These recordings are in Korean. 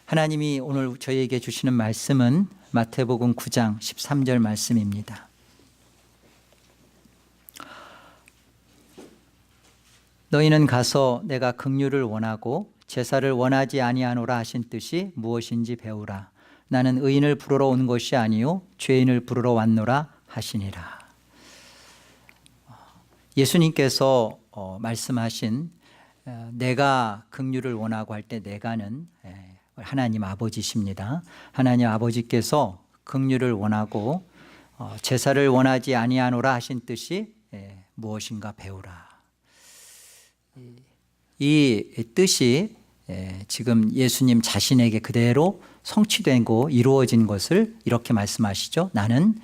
하나님이 오늘 저희에게 주시는 말씀은 마태복음 9장 13절 말씀입니다. 너희는 가서 내가 긍휼을 원하고 제사를 원하지 아니하노라 하신 뜻이 무엇인지 배우라. 나는 의인을 부르러 온 것이 아니요 죄인을 부르러 왔노라 하시니라. 예수님께서 말씀하신 내가 긍휼을 원하고 할 때 내가는 하나님 아버지십니다. 하나님 아버지께서 긍휼을 원하고 제사를 원하지 아니하노라 하신 뜻이 무엇인가 배우라. 이 뜻이 지금 예수님 자신에게 그대로 성취되고 이루어진 것을 이렇게 말씀하시죠. 나는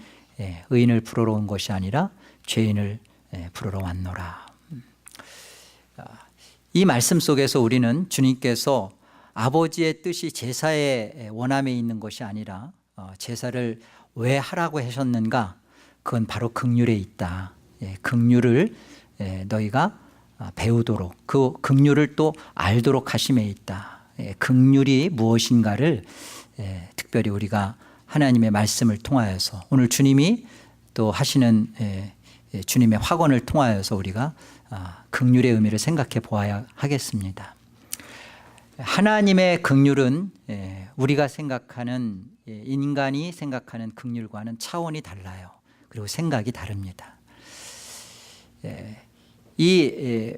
의인을 부르러 온 것이 아니라 죄인을 부르러 왔노라. 이 말씀 속에서 우리는 주님께서 아버지의 뜻이 제사의 원함에 있는 것이 아니라 제사를 왜 하라고 하셨는가? 그건 바로 긍휼에 있다. 긍휼을 너희가 배우도록, 그 긍휼을 또 알도록 하심에 있다. 긍휼이 무엇인가를 특별히 우리가 하나님의 말씀을 통하여서 오늘 주님이 또 하시는 주님의 확언을 통하여서 우리가 긍휼의 의미를 생각해 보아야 하겠습니다. 하나님의 긍휼은 우리가 생각하는 인간이 생각하는 긍휼과는 차원이 달라요. 그리고 생각이 다릅니다. 이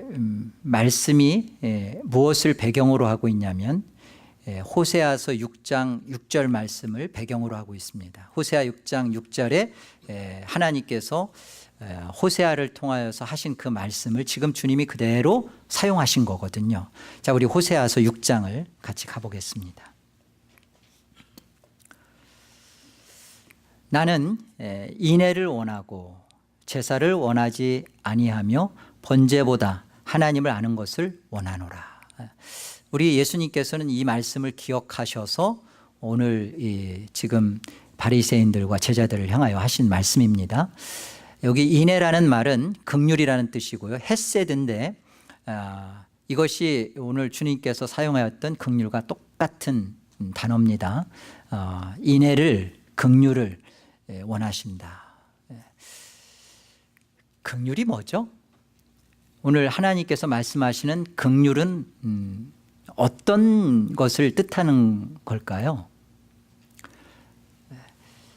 말씀이 무엇을 배경으로 하고 있냐면 호세아서 6장 6절 말씀을 배경으로 하고 있습니다. 호세아 6장 6절에 하나님께서 호세아를 통하여서 하신 그 말씀을 지금 주님이 그대로 사용하신 거거든요. 자, 우리 호세아서 6장을 같이 가보겠습니다. 나는 인애를 원하고 제사를 원하지 아니하며 번제보다 하나님을 아는 것을 원하노라. 우리 예수님께서는 이 말씀을 기억하셔서 오늘 지금 바리새인들과 제자들을 향하여 하신 말씀입니다. 여기 인애라는 말은 긍휼이라는 뜻이고요. 헤세드인데 이것이 오늘 주님께서 사용하였던 긍휼과 똑같은 단어입니다. 인애를, 긍휼을 원하신다. 긍휼이 뭐죠? 오늘 하나님께서 말씀하시는 긍휼은 어떤 것을 뜻하는 걸까요?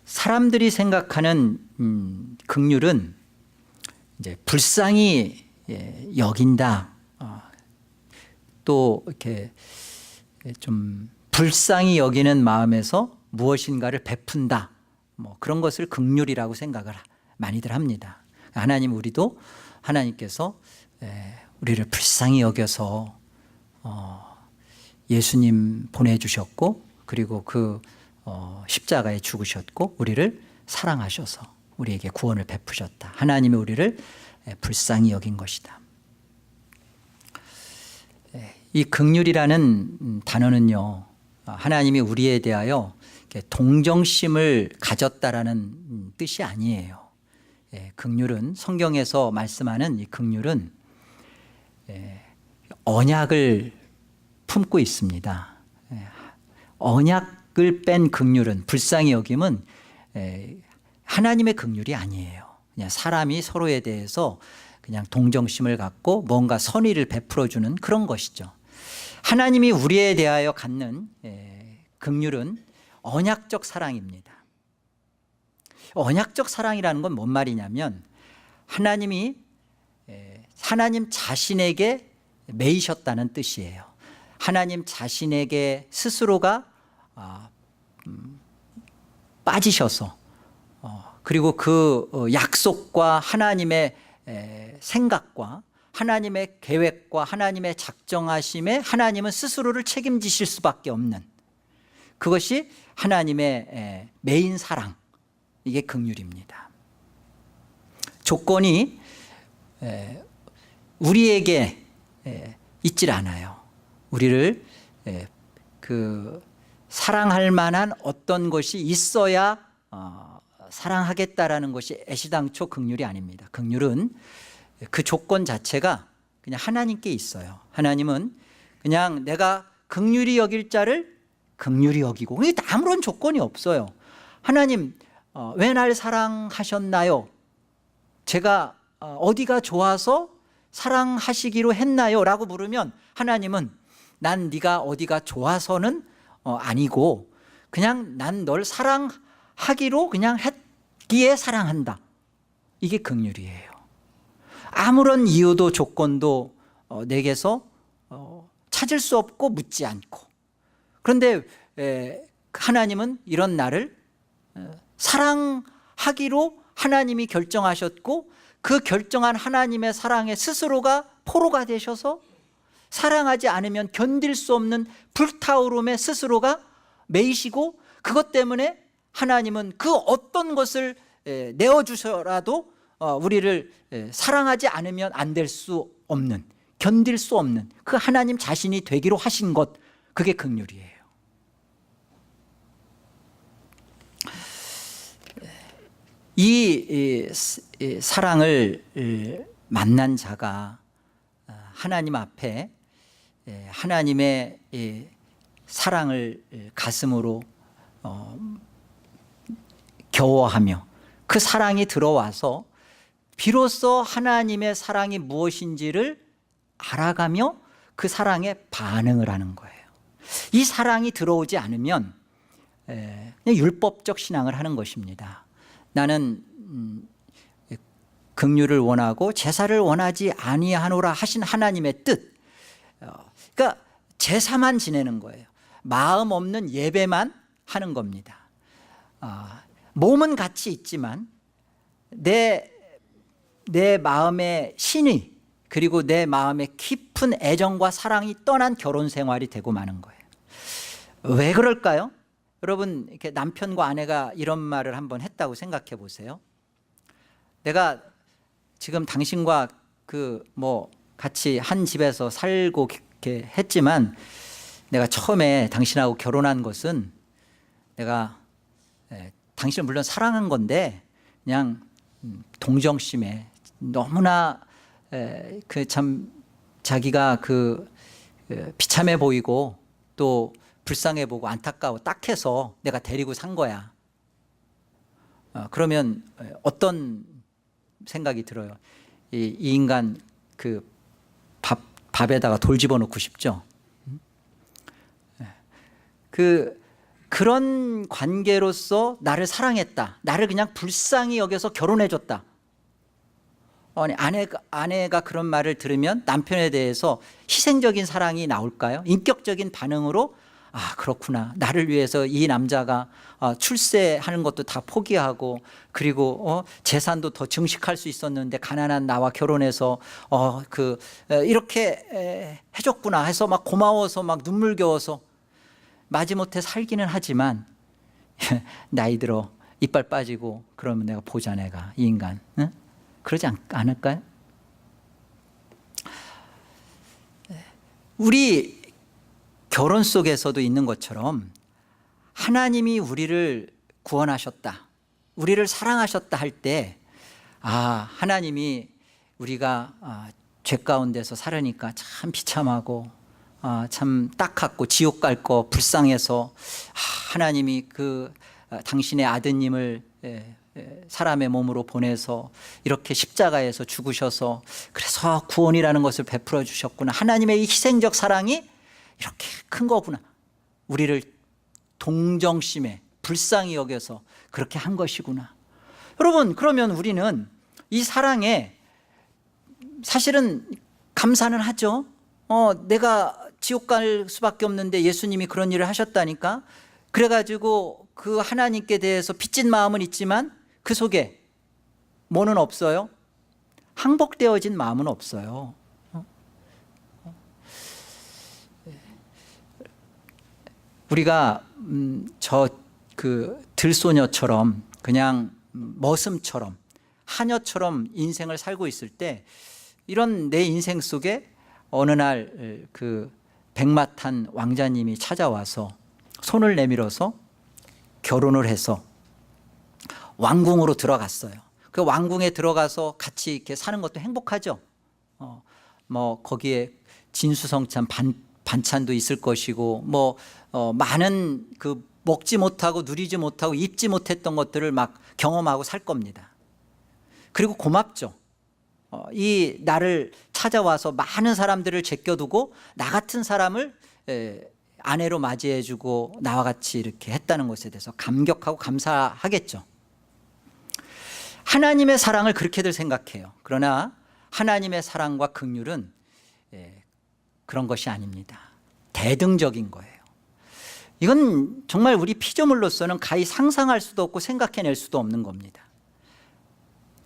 사람들이 생각하는 긍휼은 이제 불쌍히 여긴다. 또 이렇게 좀 불쌍히 여기는 마음에서 무엇인가를 베푼다. 뭐 그런 것을 긍휼이라고 생각을 많이들 합니다. 하나님, 우리도 하나님께서 우리를 불쌍히 여겨서 예수님 보내주셨고, 그리고 그 십자가에 죽으셨고 우리를 사랑하셔서 우리에게 구원을 베푸셨다. 하나님이 우리를 불쌍히 여긴 것이다. 이 긍휼이라는 단어는요, 하나님이 우리에 대하여 동정심을 가졌다라는 뜻이 아니에요. 긍휼은, 성경에서 말씀하는 이 긍휼은 언약을 품고 있습니다. 언약을 뺀 긍휼은, 불쌍히 여김은 하나님의 긍휼이 아니에요. 그냥 사람이 서로에 대해서 그냥 동정심을 갖고 뭔가 선의를 베풀어주는 그런 것이죠. 하나님이 우리에 대하여 갖는 긍휼은 언약적 사랑입니다. 언약적 사랑이라는 건 뭔 말이냐면 하나님이 하나님 자신에게 매이셨다는 뜻이에요. 하나님 자신에게 스스로가 빠지셔서 그리고 그 약속과 하나님의 생각과 하나님의 계획과 하나님의 작정하심에 하나님은 스스로를 책임지실 수밖에 없는, 그것이 하나님의 매인 사랑, 이게 긍휼입니다. 조건이 우리에게 있질 않아요. 우리를 그 사랑할 만한 어떤 것이 있어야 사랑하겠다라는 것이 애시당초 긍휼이 아닙니다. 긍휼은 그 조건 자체가 그냥 하나님께 있어요. 하나님은 그냥 내가 긍휼히 여길 자를 긍휼히 여기고, 그게 아무런 조건이 없어요. 하나님 왜 날 사랑하셨나요? 제가 어디가 좋아서 사랑하시기로 했나요? 라고 물으면 하나님은 난 네가 어디가 좋아서는 아니고 그냥 난 널 사랑하기로 그냥 했기에 사랑한다. 이게 긍휼이에요. 아무런 이유도 조건도 내게서 찾을 수 없고 묻지 않고. 그런데 하나님은 이런 나를 사랑하기로 하나님이 결정하셨고, 그 결정한 하나님의 사랑에 스스로가 포로가 되셔서 사랑하지 않으면 견딜 수 없는 불타오름에 스스로가 매이시고, 그것 때문에 하나님은 그 어떤 것을 내어주셔라도 우리를 사랑하지 않으면 안 될 수 없는, 견딜 수 없는 그 하나님 자신이 되기로 하신 것, 그게 긍휼이에요. 이 사랑을 만난 자가 하나님 앞에 하나님의 사랑을 가슴으로 겨워하며 그 사랑이 들어와서 비로소 하나님의 사랑이 무엇인지를 알아가며 그 사랑에 반응을 하는 거예요. 이 사랑이 들어오지 않으면 그냥 율법적 신앙을 하는 것입니다. 나는 긍휼을 원하고 제사를 원하지 아니하노라 하신 하나님의 뜻, 그러니까 제사만 지내는 거예요. 마음 없는 예배만 하는 겁니다. 몸은 같이 있지만 내 마음의 신이, 그리고 내 마음의 깊은 애정과 사랑이 떠난 결혼 생활이 되고 마는 거예요. 왜 그럴까요? 여러분, 이렇게 남편과 아내가 이런 말을 한번 했다고 생각해 보세요. 내가 지금 당신과 같이 한 집에서 살고 이렇게 했지만, 내가 처음에 당신하고 결혼한 것은 내가 당신을 물론 사랑한 건데 그냥 동정심에 너무나 참 자기가 비참해 보이고 또 불쌍해 보고 안타까워 딱해서 내가 데리고 산 거야. 그러면 어떤 생각이 들어요? 이 인간 밥에다가 돌 집어넣고 싶죠. 그런 관계로서 나를 사랑했다, 나를 그냥 불쌍히 여겨서 결혼해줬다. 아니, 아내가 그런 말을 들으면 남편에 대해서 희생적인 사랑이 나올까요? 인격적인 반응으로 그렇구나, 나를 위해서 이 남자가 출세하는 것도 다 포기하고, 그리고 재산도 더 증식할 수 있었는데 가난한 나와 결혼해서 이렇게 해줬구나 해서 막 고마워서 막 눈물겨워서 마지못해 살기는 하지만 나이 들어 이빨 빠지고 그러면 내가 보자, 내가 이 인간, 응? 그러지 않을까요? 우리 결혼 속에서도 있는 것처럼 하나님이 우리를 구원하셨다, 우리를 사랑하셨다 할 때 하나님이 우리가 죄 가운데서 살으니까 참 비참하고 참 딱하고 지옥 갈 거 불쌍해서 하나님이 당신의 아드님을 사람의 몸으로 보내서 이렇게 십자가에서 죽으셔서 그래서 구원이라는 것을 베풀어 주셨구나, 하나님의 이 희생적 사랑이 이렇게 큰 거구나, 우리를 동정심에 불쌍히 여겨서 그렇게 한 것이구나. 여러분, 그러면 우리는 이 사랑에 사실은 감사는 하죠. 내가 지옥 갈 수밖에 없는데 예수님이 그런 일을 하셨다니까. 그래가지고 그 하나님께 대해서 빚진 마음은 있지만 그 속에 뭐는 없어요? 항복되어진 마음은 없어요. 우리가 들소녀처럼 그냥 머슴처럼 하녀처럼 인생을 살고 있을 때, 이런 내 인생 속에 어느 날 백마탄 왕자님이 찾아와서 손을 내밀어서 결혼을 해서 왕궁으로 들어갔어요. 그 왕궁에 들어가서 같이 이렇게 사는 것도 행복하죠. 거기에 진수성찬 반찬도 있을 것이고 많은 그 먹지 못하고 누리지 못하고 입지 못했던 것들을 막 경험하고 살 겁니다. 그리고 고맙죠. 이 나를 찾아와서 많은 사람들을 제껴두고 나 같은 사람을 아내로 맞이해주고 나와 같이 이렇게 했다는 것에 대해서 감격하고 감사하겠죠. 하나님의 사랑을 그렇게들 생각해요. 그러나 하나님의 사랑과 긍휼은 그런 것이 아닙니다. 대등적인 거예요. 이건 정말 우리 피조물로서는 가히 상상할 수도 없고 생각해낼 수도 없는 겁니다.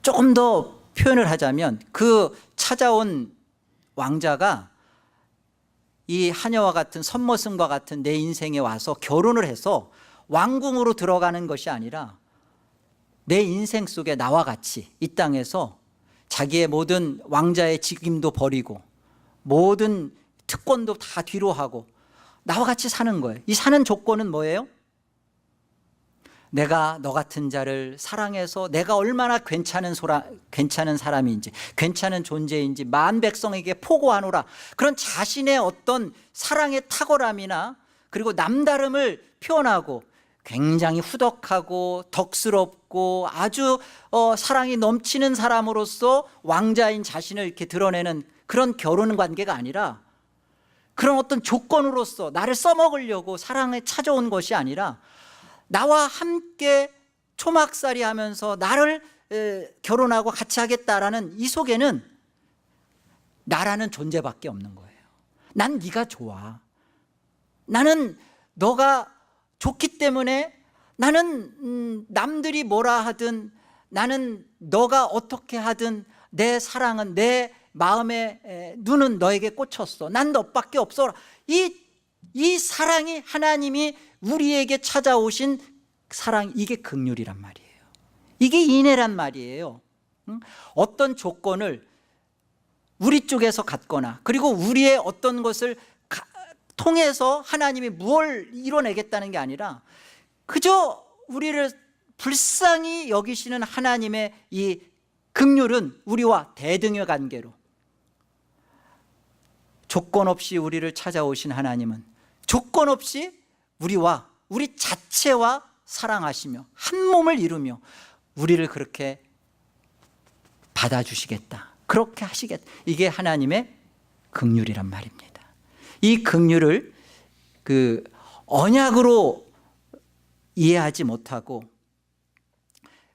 조금 더 표현을 하자면 그 찾아온 왕자가 이 하녀와 같은 선머슴과 같은 내 인생에 와서 결혼을 해서 왕궁으로 들어가는 것이 아니라 내 인생 속에 나와 같이 이 땅에서 자기의 모든 왕자의 직임도 버리고 모든 특권도 다 뒤로 하고 나와 같이 사는 거예요. 이 사는 조건은 뭐예요? 내가 너 같은 자를 사랑해서 내가 얼마나 괜찮은 사람인지 괜찮은 존재인지 만 백성에게 포고하노라. 그런 자신의 어떤 사랑의 탁월함이나 그리고 남다름을 표현하고 굉장히 후덕하고 덕스럽고 아주 사랑이 넘치는 사람으로서 왕자인 자신을 이렇게 드러내는 그런 결혼 관계가 아니라 그런 어떤 조건으로서 나를 써먹으려고 사랑에 찾아온 것이 아니라 나와 함께 초막살이 하면서 나를 결혼하고 같이 하겠다라는 이 속에는 나라는 존재밖에 없는 거예요. 난 네가 나는 너가 좋기 때문에 나는 남들이 뭐라 하든 나는 너가 어떻게 하든 내 사랑은 내 마음의 눈은 너에게 꽂혔어. 난 너밖에 없어. 이 사랑이 하나님이 우리에게 찾아오신 사랑, 이게 긍휼이란 말이에요. 이게 인애란 말이에요. 어떤 조건을 우리 쪽에서 갖거나 그리고 우리의 어떤 것을 통해서 하나님이 무엇을 이뤄내겠다는 게 아니라 그저 우리를 불쌍히 여기시는 하나님의 이 긍휼은 우리와 대등의 관계로 조건 없이 우리를 찾아오신 하나님은 조건 없이 우리 자체와 사랑하시며 한 몸을 이루며 우리를 그렇게 받아주시겠다, 그렇게 하시겠다. 이게 하나님의 긍휼이란 말입니다. 이 긍휼을 그 언약으로 이해하지 못하고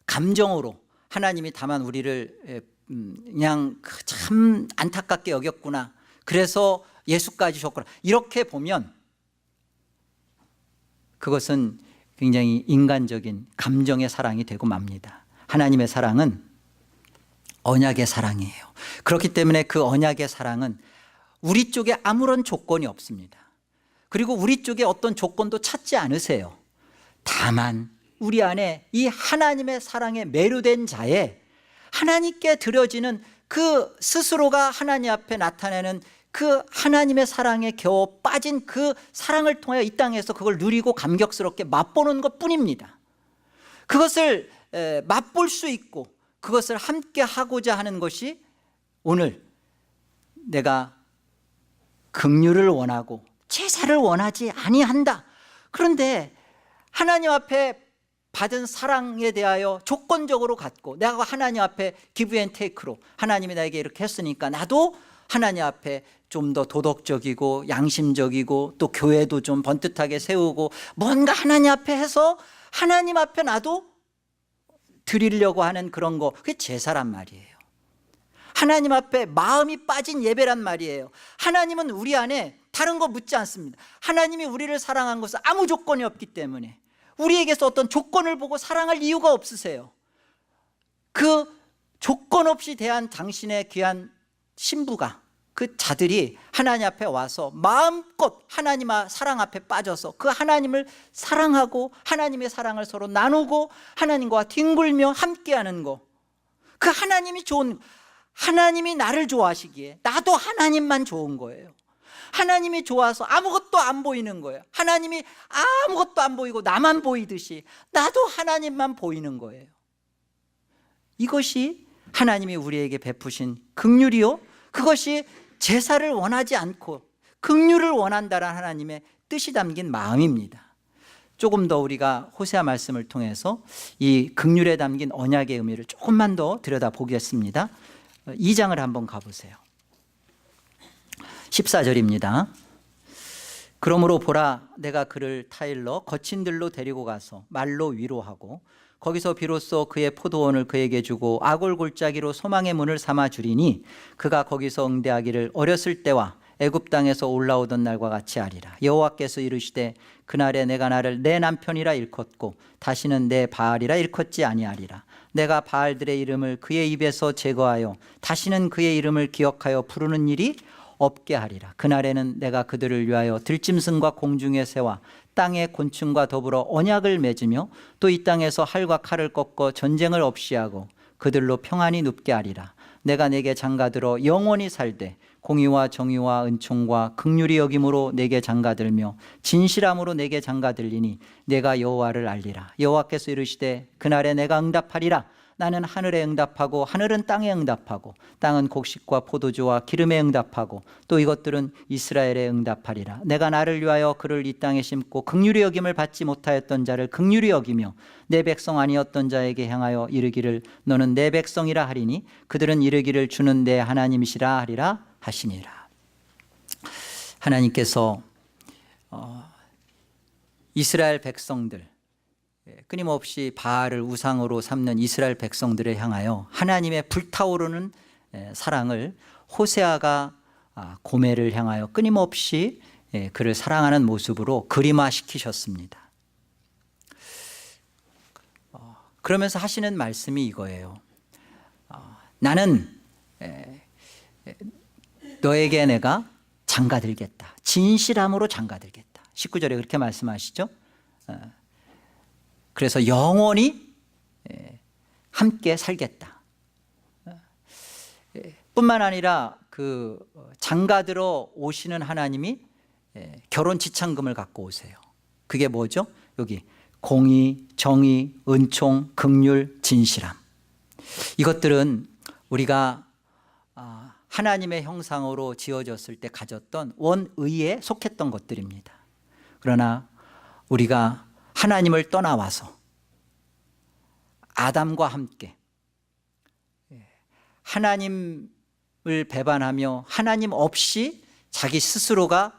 감정으로 하나님이 다만 우리를 그냥 참 안타깝게 여겼구나, 그래서 예수까지 줬구나, 이렇게 보면 그것은 굉장히 인간적인 감정의 사랑이 되고 맙니다. 하나님의 사랑은 언약의 사랑이에요. 그렇기 때문에 그 언약의 사랑은 우리 쪽에 아무런 조건이 없습니다. 그리고 우리 쪽에 어떤 조건도 찾지 않으세요. 다만 우리 안에 이 하나님의 사랑에 매료된 자의 하나님께 드려지는 그 스스로가 하나님 앞에 나타내는 그 하나님의 사랑에 겨워 빠진 그 사랑을 통해 이 땅에서 그걸 누리고 감격스럽게 맛보는 것뿐입니다. 그것을 맛볼 수 있고 그것을 함께 하고자 하는 것이 오늘 내가 긍휼을 원하고 제사를 원하지 아니한다. 그런데 하나님 앞에 받은 사랑에 대하여 조건적으로 갖고 내가 하나님 앞에 기브 앤 테이크로 하나님이 나에게 이렇게 했으니까 나도 하나님 앞에 좀 더 도덕적이고 양심적이고 또 교회도 좀 번듯하게 세우고 뭔가 하나님 앞에 해서 하나님 앞에 나도 드리려고 하는 그런 거, 그게 제사란 말이에요. 하나님 앞에 마음이 빠진 예배란 말이에요. 하나님은 우리 안에 다른 거 묻지 않습니다. 하나님이 우리를 사랑한 것은 아무 조건이 없기 때문에 우리에게서 어떤 조건을 보고 사랑할 이유가 없으세요. 그 조건 없이 대한 당신의 귀한 신부가, 그 자들이 하나님 앞에 와서 마음껏 하나님 사랑 앞에 빠져서 그 하나님을 사랑하고 하나님의 사랑을 서로 나누고 하나님과 뒹굴며 함께하는 거, 그 하나님이 좋은, 하나님이 나를 좋아하시기에 나도 하나님만 좋은 거예요. 하나님이 좋아서 아무것도 안 보이는 거예요. 하나님이 아무것도 안 보이고 나만 보이듯이 나도 하나님만 보이는 거예요. 이것이 하나님이 우리에게 베푸신 긍휼이요, 그것이 제사를 원하지 않고 긍휼을 원한다라는 하나님의 뜻이 담긴 마음입니다. 조금 더 우리가 호세아 말씀을 통해서 이 긍휼에 담긴 언약의 의미를 조금만 더 들여다보겠습니다. 2장을 한번 가보세요. 14절입니다. 그러므로 보라, 내가 그를 타일러 거친 들로 데리고 가서 말로 위로하고 거기서 비로소 그의 포도원을 그에게 주고 아골 골짜기로 소망의 문을 삼아 주리니 그가 거기서 응대하기를 어렸을 때와 애굽 땅에서 올라오던 날과 같이 하리라. 여호와께서 이르시되 그날에 내가 나를 내 남편이라 일컫고 다시는 내 바알이라 일컫지 아니하리라. 내가 바알들의 이름을 그의 입에서 제거하여 다시는 그의 이름을 기억하여 부르는 일이 없게 하리라. 그날에는 내가 그들을 위하여 들짐승과 공중의 새와 땅의 곤충과 더불어 언약을 맺으며 또 이 땅에서 활과 칼을 꺾어 전쟁을 없이 하고 그들로 평안히 눕게 하리라. 내가 내게 장가들어 영원히 살되 공의와 정의와 은총과 긍휼히 여김으로 내게 장가들며 진실함으로 내게 장가들리니 내가 여호와를 알리라. 여호와께서 이르시되 그날에 내가 응답하리라. 나는 하늘에 응답하고 하늘은 땅에 응답하고 땅은 곡식과 포도주와 기름에 응답하고 또 이것들은 이스라엘에 응답하리라. 내가 나를 위하여 그를 이 땅에 심고 긍휼히 여김을 받지 못하였던 자를 긍휼히 여기며 내 백성 아니었던 자에게 향하여 이르기를 너는 내 백성이라 하리니 그들은 이르기를 주는 내 하나님이시라 하리라 하시니라. 하나님께서 이스라엘 백성들, 끊임없이 바알을 우상으로 삼는 이스라엘 백성들을 향하여 하나님의 불타오르는 사랑을 호세아가 고멜을 향하여 끊임없이 그를 사랑하는 모습으로 그림화시키셨습니다. 그러면서 하시는 말씀이 이거예요. 나는 너에게 내가 장가들겠다. 진실함으로 장가들겠다. 19절에 그렇게 말씀하시죠. 그래서 영원히 함께 살겠다. 뿐만 아니라 그 장가들어 오시는 하나님이 결혼 지참금을 갖고 오세요. 그게 뭐죠? 여기 공의, 정의, 은총, 긍휼, 진실함. 이것들은 우리가 하나님의 형상으로 지어졌을 때 가졌던 원의에 속했던 것들입니다. 그러나 우리가 하나님을 떠나와서 아담과 함께 하나님을 배반하며 하나님 없이 자기 스스로가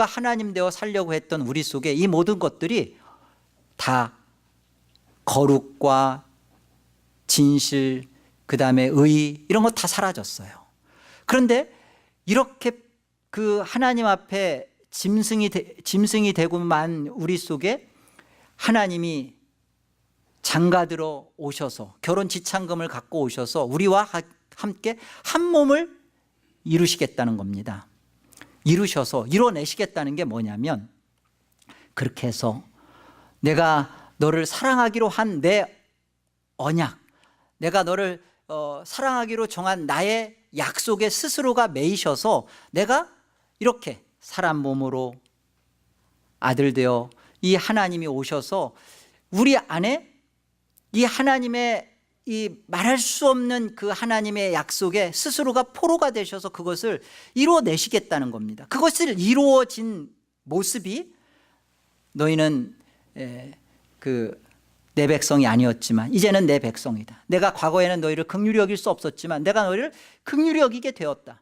하나님 되어 살려고 했던 우리 속에 이 모든 것들이 다 거룩과 진실, 그 다음에 의, 이런 거 다 사라졌어요. 그런데 이렇게 그 하나님 앞에 짐승이 되고만 우리 속에 하나님이 장가들어 오셔서 결혼 지참금을 갖고 오셔서 우리와 함께 한 몸을 이루시겠다는 겁니다. 이뤄내시겠다는 게 뭐냐면, 그렇게 해서 내가 너를 사랑하기로 한 내 언약, 내가 너를 사랑하기로 정한 나의 약속에 스스로가 매이셔서 내가 이렇게 사람 몸으로 아들 되어 이 하나님이 오셔서 우리 안에 이 하나님의 이 말할 수 없는 그 하나님의 약속에 스스로가 포로가 되셔서 그것을 이루어내시겠다는 겁니다. 그것을 이루어진 모습이 너희는 내 백성이 아니었지만 이제는 내 백성이다. 내가 과거에는 너희를 긍휼히 여길 수 없었지만 내가 너희를 긍휼히 여기게 되었다.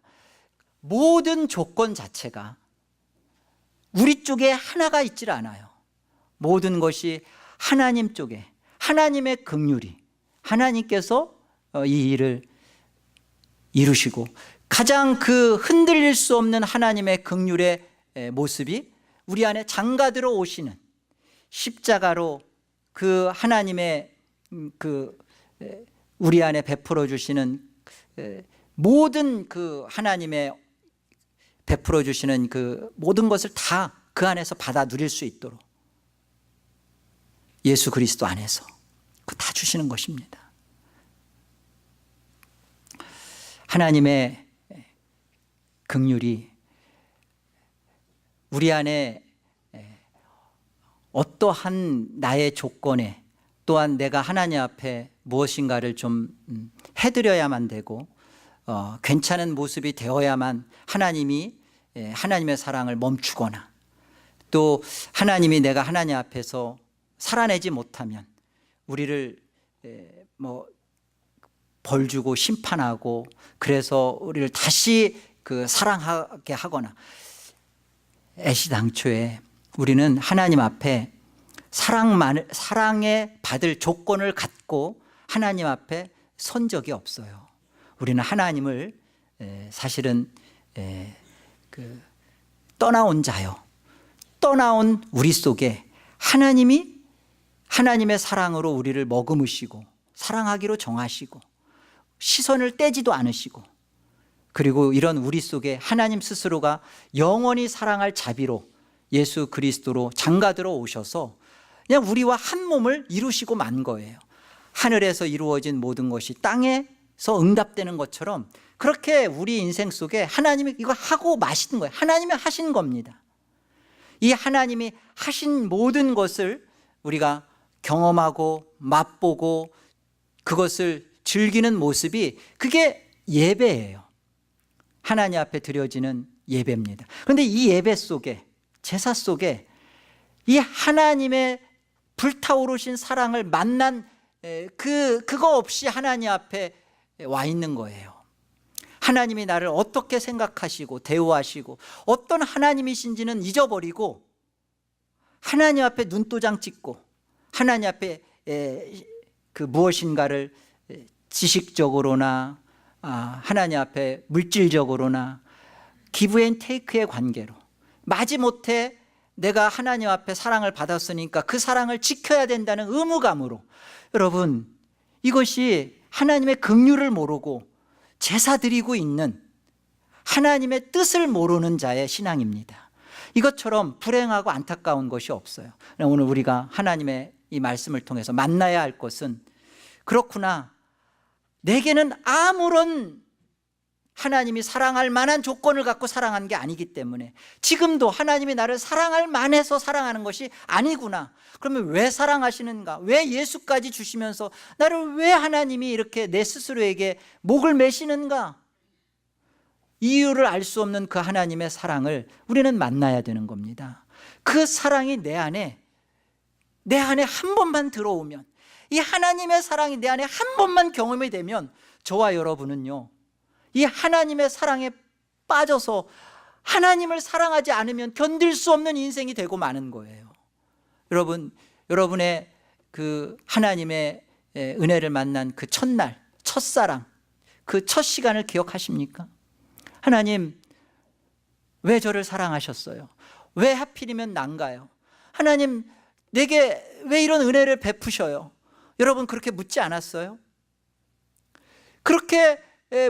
모든 조건 자체가 우리 쪽에 하나가 있질 않아요. 모든 것이 하나님 쪽에, 하나님의 긍휼이, 하나님께서 이 일을 이루시고 가장 그 흔들릴 수 없는 하나님의 긍휼의 모습이 우리 안에 장가들어 오시는 십자가로 그 하나님의 그 우리 안에 베풀어 주시는 모든 그 하나님의 베풀어 주시는 그 모든 것을 다 그 안에서 받아 누릴 수 있도록 예수 그리스도 안에서 그 다 주시는 것입니다. 하나님의 긍휼이 우리 안에 어떠한 나의 조건에 또한 내가 하나님 앞에 무엇인가를 좀 해드려야만 되고 괜찮은 모습이 되어야만 하나님이 하나님의 사랑을 멈추거나 또 하나님이 내가 하나님 앞에서 살아내지 못하면 우리를 벌 주고 심판하고 그래서 우리를 다시 사랑하게 하거나, 애시당초에 우리는 하나님 앞에 사랑에 받을 조건을 갖고 하나님 앞에 선 적이 없어요. 우리는 하나님을 사실은 떠나온 자요, 떠나온 우리 속에 하나님이 하나님의 사랑으로 우리를 머금으시고 사랑하기로 정하시고 시선을 떼지도 않으시고, 그리고 이런 우리 속에 하나님 스스로가 영원히 사랑할 자비로 예수 그리스도로 장가들어 오셔서 그냥 우리와 한 몸을 이루시고 만 거예요. 하늘에서 이루어진 모든 것이 땅에서 응답되는 것처럼 그렇게 우리 인생 속에 하나님이 이거 하고 마시는 거예요. 하나님이 하신 겁니다. 이 하나님이 하신 모든 것을 우리가 경험하고 맛보고 그것을 즐기는 모습이, 그게 예배예요. 하나님 앞에 드려지는 예배입니다. 그런데 이 예배 속에, 제사 속에 이 하나님의 불타오르신 사랑을 만난 그거 없이 하나님 앞에 와 있는 거예요. 하나님이 나를 어떻게 생각하시고 대우하시고 어떤 하나님이신지는 잊어버리고 하나님 앞에 눈도장 찍고 하나님 앞에 무엇인가를 지식적으로나 하나님 앞에 물질적으로나 기브 앤 테이크의 관계로, 마지못해 내가 하나님 앞에 사랑을 받았으니까 그 사랑을 지켜야 된다는 의무감으로, 여러분 이것이 하나님의 긍휼을 모르고 제사 드리고 있는 하나님의 뜻을 모르는 자의 신앙입니다. 이것처럼 불행하고 안타까운 것이 없어요. 오늘 우리가 하나님의 이 말씀을 통해서 만나야 할 것은, 그렇구나, 내게는 아무런 하나님이 사랑할 만한 조건을 갖고 사랑한 게 아니기 때문에 지금도 하나님이 나를 사랑할 만해서 사랑하는 것이 아니구나. 그러면 왜 사랑하시는가? 왜 예수까지 주시면서 나를 왜 하나님이 이렇게 내 스스로에게 목을 매시는가? 이유를 알 수 없는 그 하나님의 사랑을 우리는 만나야 되는 겁니다. 그 사랑이 내 안에 한 번만 들어오면, 이 하나님의 사랑이 내 안에 한 번만 경험이 되면 저와 여러분은요, 이 하나님의 사랑에 빠져서 하나님을 사랑하지 않으면 견딜 수 없는 인생이 되고 마는 거예요. 여러분, 여러분의 그 하나님의 은혜를 만난 그 첫날, 첫사랑, 그 첫 시간을 기억하십니까? 하나님 왜 저를 사랑하셨어요? 왜 하필이면 난가요? 하나님 내게 왜 이런 은혜를 베푸셔요? 여러분 그렇게 묻지 않았어요? 그렇게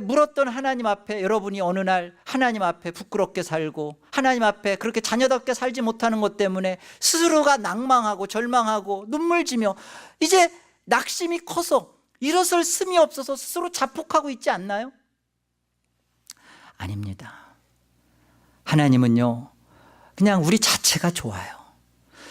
물었던 하나님 앞에 여러분이 어느 날 하나님 앞에 부끄럽게 살고 하나님 앞에 그렇게 자녀답게 살지 못하는 것 때문에 스스로가 낭망하고 절망하고 눈물 지며 이제 낙심이 커서 일어설 틈이 없어서 스스로 자폭하고 있지 않나요? 아닙니다. 하나님은요, 그냥 우리 자체가 좋아요.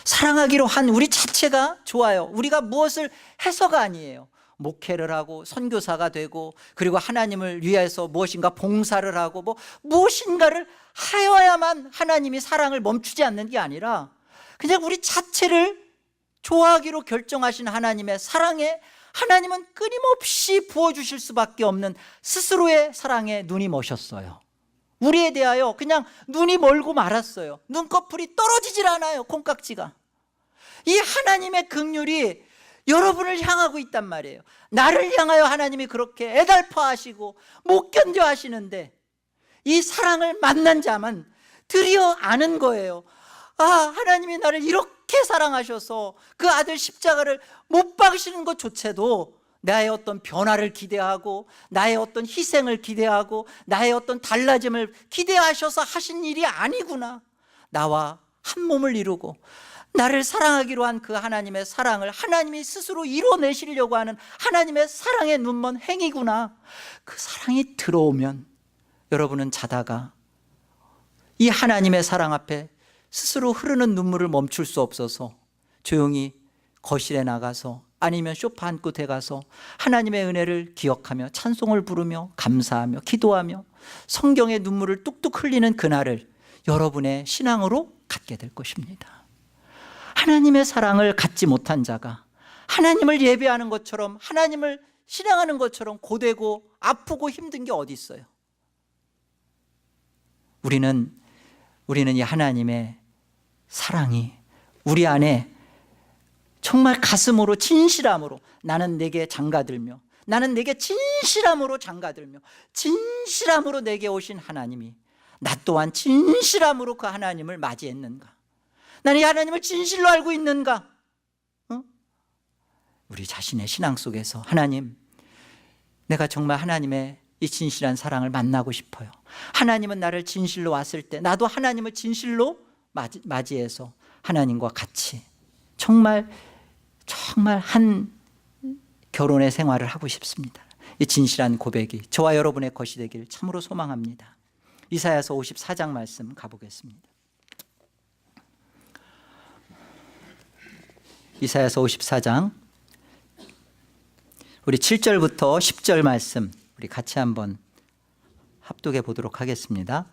사랑하기로 한 우리 자체가 좋아요. 우리가 무엇을 해서가 아니에요. 목회를 하고 선교사가 되고 그리고 하나님을 위해서 무엇인가 봉사를 하고 무엇인가를 하여야만 하나님이 사랑을 멈추지 않는 게 아니라 그냥 우리 자체를 좋아하기로 결정하신 하나님의 사랑에 하나님은 끊임없이 부어주실 수밖에 없는 스스로의 사랑에 눈이 머셨어요. 우리에 대하여 그냥 눈이 멀고 말았어요. 눈꺼풀이 떨어지질 않아요. 콩깍지가. 이 하나님의 긍휼이 여러분을 향하고 있단 말이에요. 나를 향하여 하나님이 그렇게 애달파하시고 못 견뎌 하시는데 이 사랑을 만난 자만 드디어 아는 거예요. 하나님이 나를 이렇게 사랑하셔서 그 아들 십자가를 못 박으시는 것조차도 나의 어떤 변화를 기대하고 나의 어떤 희생을 기대하고 나의 어떤 달라짐을 기대하셔서 하신 일이 아니구나. 나와 한 몸을 이루고 나를 사랑하기로 한 그 하나님의 사랑을 하나님이 스스로 이뤄내시려고 하는 하나님의 사랑의 눈먼 행위구나. 그 사랑이 들어오면 여러분은 자다가 이 하나님의 사랑 앞에 스스로 흐르는 눈물을 멈출 수 없어서 조용히 거실에 나가서 아니면 소파 한 끝에 가서 하나님의 은혜를 기억하며 찬송을 부르며 감사하며 기도하며 성경의 눈물을 뚝뚝 흘리는 그날을 여러분의 신앙으로 갖게 될 것입니다. 하나님의 사랑을 갖지 못한 자가 하나님을 예배하는 것처럼, 하나님을 신앙하는 것처럼 고되고 아프고 힘든 게 어디 있어요? 우리는 이 하나님의 사랑이 우리 안에 정말 가슴으로 진실함으로, 나는 내게 장가들며, 나는 내게 진실함으로 장가들며, 진실함으로 내게 오신 하나님이 나 또한 진실함으로 그 하나님을 맞이했는가? 나는 이 하나님을 진실로 알고 있는가? 우리 자신의 신앙 속에서 하나님, 내가 정말 하나님의 이 진실한 사랑을 만나고 싶어요. 하나님은 나를 진실로 왔을 때 나도 하나님을 진실로 맞이해서 하나님과 같이 정말 한 결혼의 생활을 하고 싶습니다. 이 진실한 고백이 저와 여러분의 것이 되길 참으로 소망합니다. 이사야서 54장 말씀 가보겠습니다. 이사야서 54장 우리 7절부터 10절 말씀 우리 같이 한번 합독해 보도록 하겠습니다.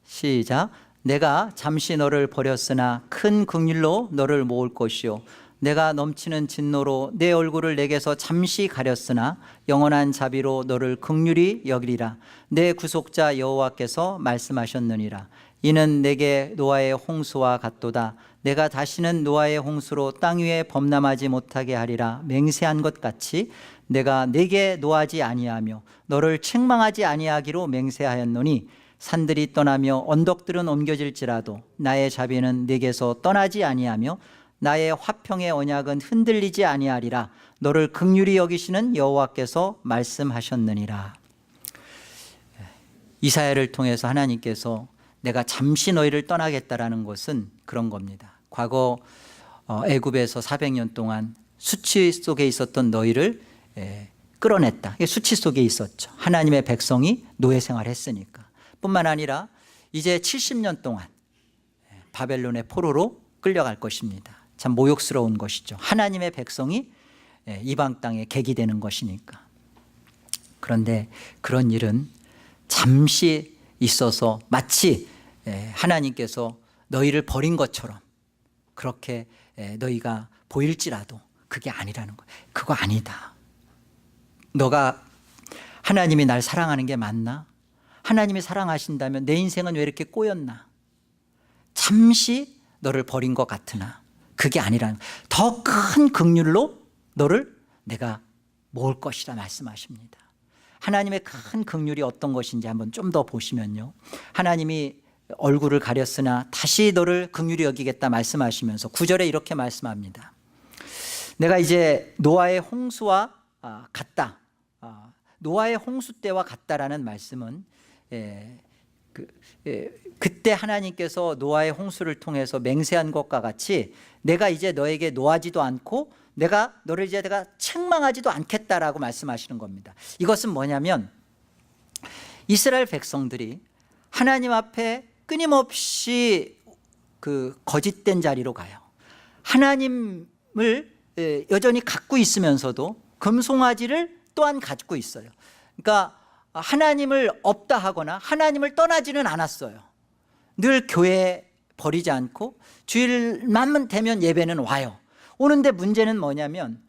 시작. 내가 잠시 너를 버렸으나 큰 긍휼로 너를 모을 것이요, 내가 넘치는 진노로 내 얼굴을 내게서 잠시 가렸으나 영원한 자비로 너를 긍휼히 여기리라. 내 구속자 여호와께서 말씀하셨느니라. 이는 내게 노아의 홍수와 같도다. 내가 다시는 노아의 홍수로 땅 위에 범람하지 못하게 하리라 맹세한 것 같이 내가 내게 노하지 아니하며 너를 책망하지 아니하기로 맹세하였노니, 산들이 떠나며 언덕들은 옮겨질지라도 나의 자비는 내게서 떠나지 아니하며 나의 화평의 언약은 흔들리지 아니하리라. 너를 긍휼히 여기시는 여호와께서 말씀하셨느니라. 이사야를 통해서 하나님께서 내가 잠시 너희를 떠나겠다라는 것은 그런 겁니다. 과거 애굽에서 400년 동안 수치 속에 있었던 너희를 끌어냈다. 수치 속에 있었죠. 하나님의 백성이 노예 생활을 했으니까. 뿐만 아니라 이제 70년 동안 바벨론의 포로로 끌려갈 것입니다. 참 모욕스러운 것이죠. 하나님의 백성이 이방 땅에 객이되는 것이니까. 그런데 그런 일은 잠시 있어서 마치 하나님께서 너희를 버린 것처럼 그렇게 너희가 보일지라도 그게 아니라는 거예요. 그거 아니다. 너가 하나님이 날 사랑하는 게 맞나? 하나님이 사랑하신다면 내 인생은 왜 이렇게 꼬였나? 잠시 너를 버린 것 같으나 그게 아니라는, 더 큰 긍휼로 너를 내가 모을 것이라 말씀하십니다. 하나님의 큰 긍휼이 어떤 것인지 한번 좀 더 보시면요, 하나님이 얼굴을 가렸으나 다시 너를 긍휼히 여기겠다 말씀하시면서 9절에 이렇게 말씀합니다. 내가 이제 노아의 홍수와 같다. 노아의 홍수 때와 같다라는 말씀은 그때 하나님께서 노아의 홍수를 통해서 맹세한 것과 같이 내가 이제 너에게 노하지도 않고 내가 너를 이제 내가 책망하지도 않겠다라고 말씀하시는 겁니다. 이것은 뭐냐면 이스라엘 백성들이 하나님 앞에 끊임없이 그 거짓된 자리로 가요. 하나님을 여전히 갖고 있으면서도 금송아지를 또한 갖고 있어요. 그러니까 하나님을 없다 하거나 하나님을 떠나지는 않았어요. 늘 교회 버리지 않고 주일만 되면 예배는 와요. 오는데 문제는 뭐냐면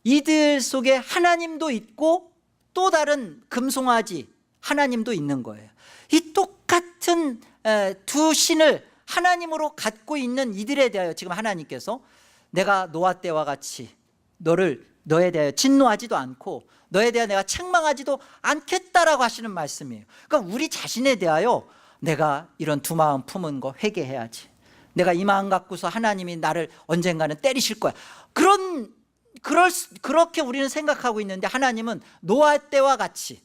이들 속에 하나님도 있고 또 다른 금송아지 하나님도 있는 거예요. 이 똑같은 두 신을 하나님으로 갖고 있는 이들에 대하여 지금 하나님께서 내가 노아 때와 같이 너에 대하여 진노하지도 않고 너에 대하여 내가 책망하지도 않겠다라고 하시는 말씀이에요. 그러니까 우리 자신에 대하여 내가 이런 두 마음 품은 거 회개해야지. 내가 이 마음 갖고서 하나님이 나를 언젠가는 때리실 거야. 그렇게 우리는 생각하고 있는데 하나님은 노아 때와 같이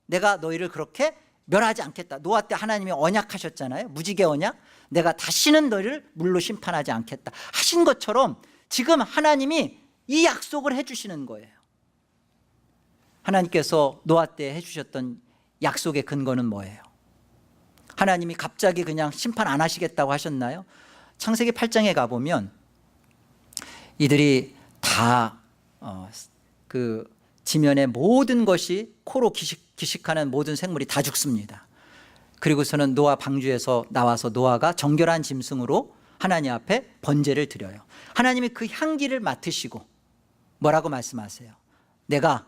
내가 너희를 그렇게 멸하지 않겠다. 노아 때 하나님이 언약하셨잖아요. 무지개 언약. 내가 다시는 너희를 물로 심판하지 않겠다 하신 것처럼 지금 하나님이 이 약속을 해주시는 거예요. 하나님께서 노아 때 해주셨던 약속의 근거는 뭐예요? 하나님이 갑자기 그냥 심판 안 하시겠다고 하셨나요? 창세기 8장에 가보면 이들이 다 그 지면의 모든 것이 코로 기식하는 모든 생물이 다 죽습니다. 그리고서는 노아 방주에서 나와서 노아가 정결한 짐승으로 하나님 앞에 번제를 드려요. 하나님이 그 향기를 맡으시고 뭐라고 말씀하세요? 내가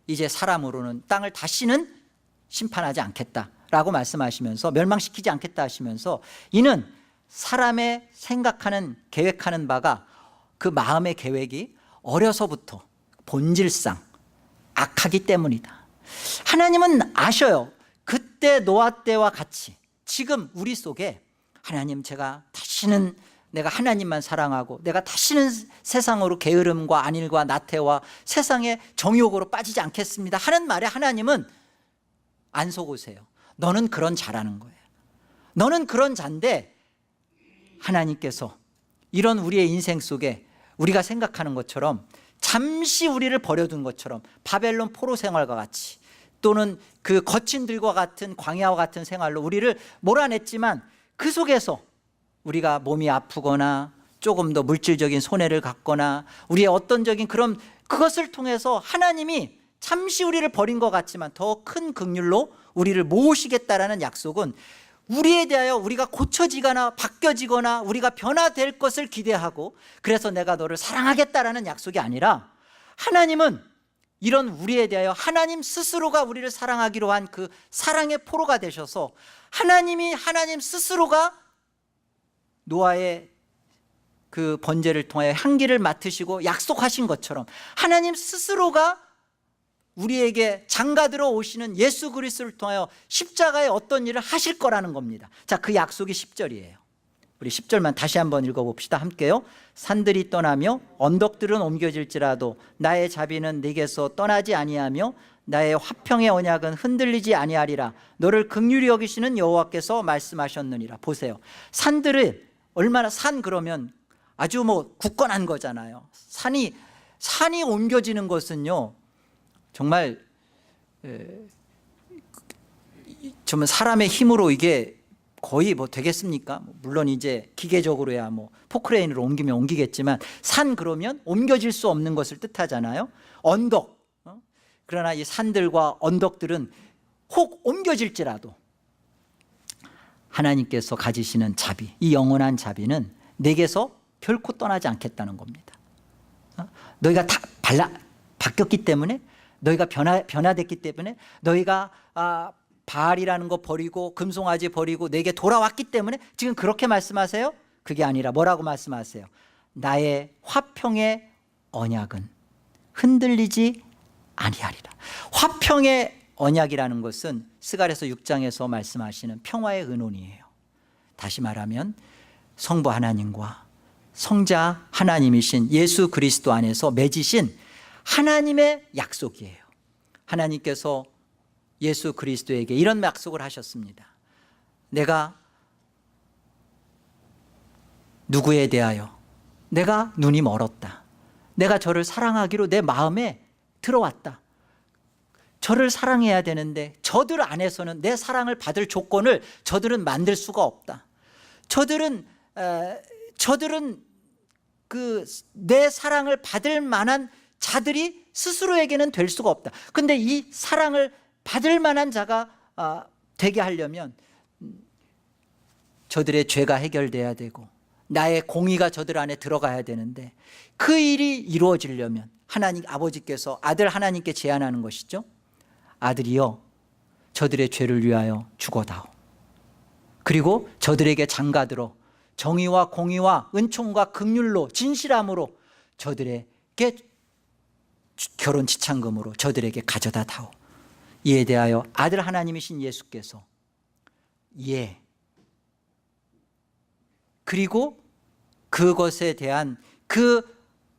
이제 사람으로는 땅을 다시는 심판하지 않겠다라고 말씀하시면서, 멸망시키지 않겠다 하시면서, 이는 사람의 생각하는, 계획하는 바가, 그 마음의 계획이 어려서부터 본질상 악하기 때문이다. 하나님은 아셔요. 그때 노아 때와 같이 지금 우리 속에 하나님, 제가 다시는, 내가 하나님만 사랑하고 내가 다시는 세상으로 게으름과 안일과 나태와 세상의 정욕으로 빠지지 않겠습니다 하는 말에 하나님은 안 속으세요. 너는 그런 자라는 거예요. 너는 그런 자인데 하나님께서 이런 우리의 인생 속에 우리가 생각하는 것처럼 잠시 우리를 버려둔 것처럼 바벨론 포로 생활과 같이, 또는 그 거친 들과 같은 광야와 같은 생활로 우리를 몰아냈지만 그 속에서 우리가 몸이 아프거나 조금 더 물질적인 손해를 갖거나 우리의 어떤적인 그런, 그것을 통해서 하나님이 잠시 우리를 버린 것 같지만 더 큰 긍휼로 우리를 모으시겠다라는 약속은 우리에 대하여 우리가 고쳐지거나 바뀌어지거나 우리가 변화될 것을 기대하고 그래서 내가 너를 사랑하겠다라는 약속이 아니라, 하나님은 이런 우리에 대하여 하나님 스스로가 우리를 사랑하기로 한 그 사랑의 포로가 되셔서 하나님이 하나님 스스로가 노아의 그 번제를 통하여 향기를 맡으시고 약속하신 것처럼 하나님 스스로가 우리에게 장가들어 오시는 예수 그리스도를 통하여 십자가에 어떤 일을 하실 거라는 겁니다. 자, 그 약속이 10절이에요. 우리 10절만 다시 한번 읽어봅시다. 함께요. 산들이 떠나며 언덕들은 옮겨질지라도 나의 자비는 네게서 떠나지 아니하며 나의 화평의 언약은 흔들리지 아니하리라. 너를 긍휼히 여기시는 여호와께서 말씀하셨느니라. 보세요. 산들은 얼마나, 산 그러면 아주 뭐 굳건한 거잖아요. 산이 옮겨지는 것은요, 정말 정말 사람의 힘으로 이게 거의 뭐 되겠습니까? 물론 이제 기계적으로야 뭐 포크레인으로 옮기면 옮기겠지만, 산 그러면 옮겨질 수 없는 것을 뜻하잖아요. 언덕, 그러나 이 산들과 언덕들은 혹 옮겨질지라도 하나님께서 가지시는 자비, 이 영원한 자비는 내게서 결코 떠나지 않겠다는 겁니다. 너희가 다 바뀌었기 때문에, 너희가 변화됐기 때문에, 너희가 바알이라는 거 버리고 금송아지 버리고 내게 돌아왔기 때문에 지금 그렇게 말씀하세요? 그게 아니라 뭐라고 말씀하세요? 나의 화평의 언약은 흔들리지 아니하리라. 화평의 언약이라는 것은 스가랴서 6장에서 말씀하시는 평화의 은혼이에요. 다시 말하면 성부 하나님과 성자 하나님이신 예수 그리스도 안에서 맺으신 하나님의 약속이에요. 하나님께서 예수 그리스도에게 이런 약속을 하셨습니다. 내가 누구에 대하여 내가 눈이 멀었다. 내가 저를 사랑하기로 내 마음에 들어왔다. 저를 사랑해야 되는데 저들 안에서는 내 사랑을 받을 조건을 저들은 만들 수가 없다. 저들은 그 내 사랑을 받을 만한 자들이 스스로에게는 될 수가 없다. 근데 이 사랑을 받을 만한 자가 되게 하려면 저들의 죄가 해결돼야 되고 나의 공의가 저들 안에 들어가야 되는데, 그 일이 이루어지려면 하나님 아버지께서 아들 하나님께 제안하는 것이죠. 아들이여, 저들의 죄를 위하여 죽어다오. 그리고 저들에게 장가들어 정의와 공의와 은총과 긍휼로 진실함으로 저들에게 결혼 지참금으로 저들에게 가져다 다오. 이에 대하여 아들 하나님이신 예수께서 그리고 그것에 대한 그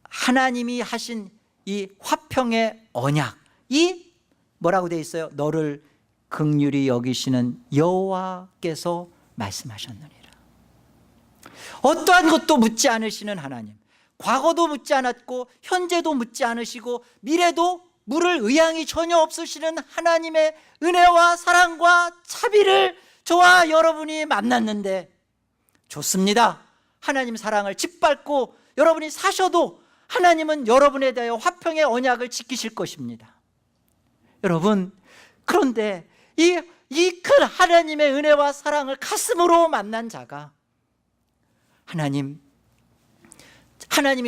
하나님이 하신 이 화평의 언약이 뭐라고 되어 있어요? 너를 긍휼히 여기시는 여호와께서 말씀하셨느니라. 어떠한 것도 묻지 않으시는 하나님, 과거도 묻지 않았고 현재도 묻지 않으시고 미래도 물을 의향이 전혀 없으시는 하나님의 은혜와 사랑과 자비를 저와 여러분이 만났는데, 좋습니다. 하나님 사랑을 짓밟고 여러분이 사셔도 하나님은 여러분에 대하여 화평의 언약을 지키실 것입니다. 여러분, 그런데 이 이 큰 하나님의 은혜와 사랑을 가슴으로 만난 자가 하나님이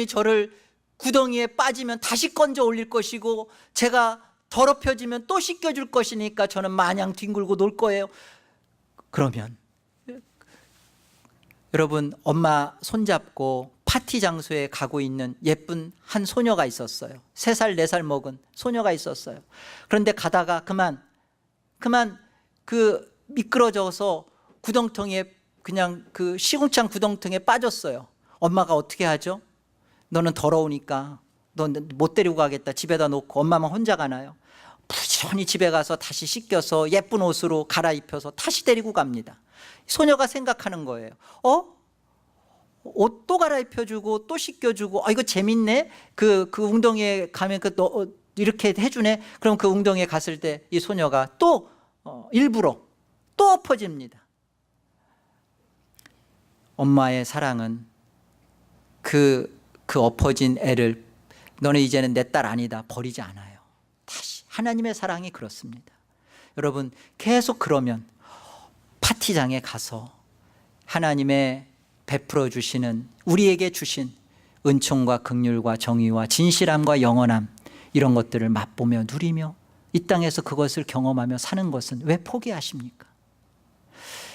저를 구덩이에 빠지면 다시 건져 올릴 것이고 제가 더럽혀지면 또 씻겨줄 것이니까 저는 마냥 뒹굴고 놀 거예요. 그러면 여러분, 엄마 손잡고 파티 장소에 가고 있는 예쁜 한 소녀가 있었어요. 3살 4살 먹은 소녀가 있었어요. 그런데 가다가 그만 그 미끄러져서 구덩텅이에, 그냥 그 시궁창 구덩텅이에 빠졌어요. 엄마가 어떻게 하죠? 너는 더러우니까 너 못 데리고 가겠다, 집에다 놓고. 엄마만 혼자 가나요? 부지런히 집에 가서 다시 씻겨서 예쁜 옷으로 갈아입혀서 다시 데리고 갑니다. 소녀가 생각하는 거예요. 옷도 갈아입혀주고 또 씻겨주고, 이거 재밌네. 그 웅덩이에 가면 이렇게 해주네. 그럼 그 웅덩이에 갔을 때 이 소녀가 또 일부러 또 엎어집니다. 엄마의 사랑은 그 엎어진 애를 너는 이제는 내 딸 아니다 버리지 않아요. 다시 하나님의 사랑이 그렇습니다. 여러분, 계속 그러면 파티장에 가서 하나님의 베풀어 주시는, 우리에게 주신 은총과 긍휼과 정의와 진실함과 영원함, 이런 것들을 맛보며 누리며 이 땅에서 그것을 경험하며 사는 것은 왜 포기하십니까?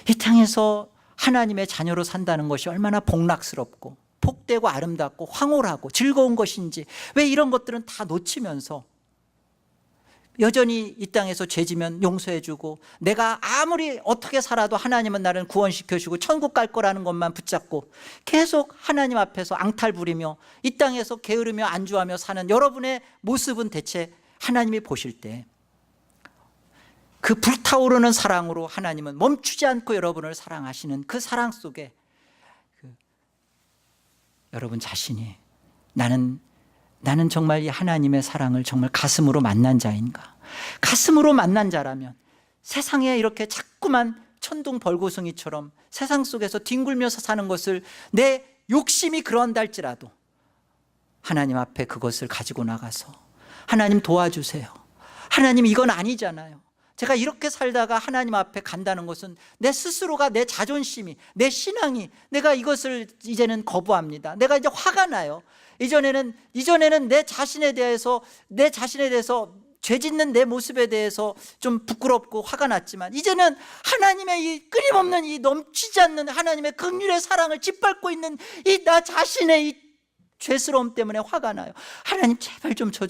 이 땅에서 하나님의 자녀로 산다는 것이 얼마나 복락스럽고 복되고 아름답고 황홀하고 즐거운 것인지 왜 이런 것들은 다 놓치면서 여전히 이 땅에서 죄지면 용서해주고, 내가 아무리 어떻게 살아도 하나님은 나를 구원시켜주고 천국 갈 거라는 것만 붙잡고 계속 하나님 앞에서 앙탈 부리며 이 땅에서 게으르며 안주하며 사는 여러분의 모습은 대체 하나님이 보실 때 그 불타오르는 사랑으로 하나님은 멈추지 않고 여러분을 사랑하시는 그 사랑 속에 여러분 자신이 나는 정말 이 하나님의 사랑을 정말 가슴으로 만난 자인가? 가슴으로 만난 자라면 세상에 이렇게 자꾸만 천둥 벌구덩이처럼 세상 속에서 뒹굴면서 사는 것을 내 욕심이 그런다 할지라도 하나님 앞에 그것을 가지고 나가서 하나님 도와주세요. 하나님 이건 아니잖아요. 제가 이렇게 살다가 하나님 앞에 간다는 것은 내 스스로가, 내 자존심이, 내 신앙이, 내가 이것을 이제는 거부합니다. 내가 이제 화가 나요. 이전에는 내 자신에 대해서 죄 짓는 내 모습에 대해서 좀 부끄럽고 화가 났지만 이제는 하나님의 이 끊임없는 이 넘치지 않는 하나님의 긍휼의 사랑을 짓밟고 있는 이 나 자신의 이 죄스러움 때문에 화가 나요. 하나님 제발 좀 저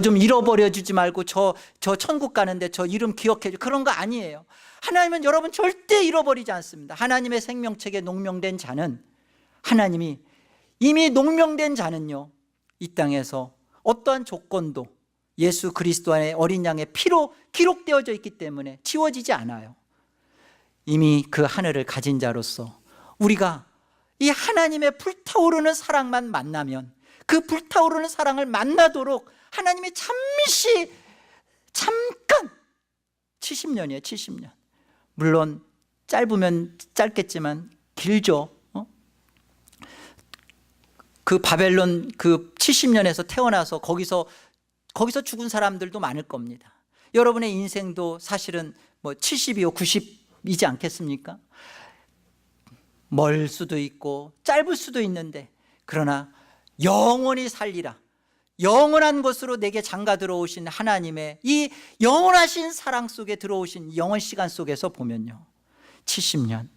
좀 잃어버려 주지 말고 저 천국 가는데 저 이름 기억해 줘. 그런 거 아니에요. 하나님은 여러분 절대 잃어버리지 않습니다. 하나님의 생명책에 농명된 자는, 하나님이 이미 농명된 자는요, 이 땅에서 어떠한 조건도 예수 그리스도 안에 어린 양의 피로 기록되어져 있기 때문에 지워지지 않아요. 이미 그 하늘을 가진 자로서 우리가 이 하나님의 불타오르는 사랑만 만나면, 그 불타오르는 사랑을 만나도록 하나님이 잠깐 70년이에요. 70년. 물론 짧으면 짧겠지만 길죠. 그 바벨론 그 70년에서 태어나서 거기서 죽은 사람들도 많을 겁니다. 여러분의 인생도 사실은 뭐 70이요 90이지 않겠습니까? 멀 수도 있고 짧을 수도 있는데, 그러나 영원히 살리라, 영원한 것으로 내게 장가 들어오신 하나님의 이 영원하신 사랑 속에 들어오신 영원 시간 속에서 보면요, 70년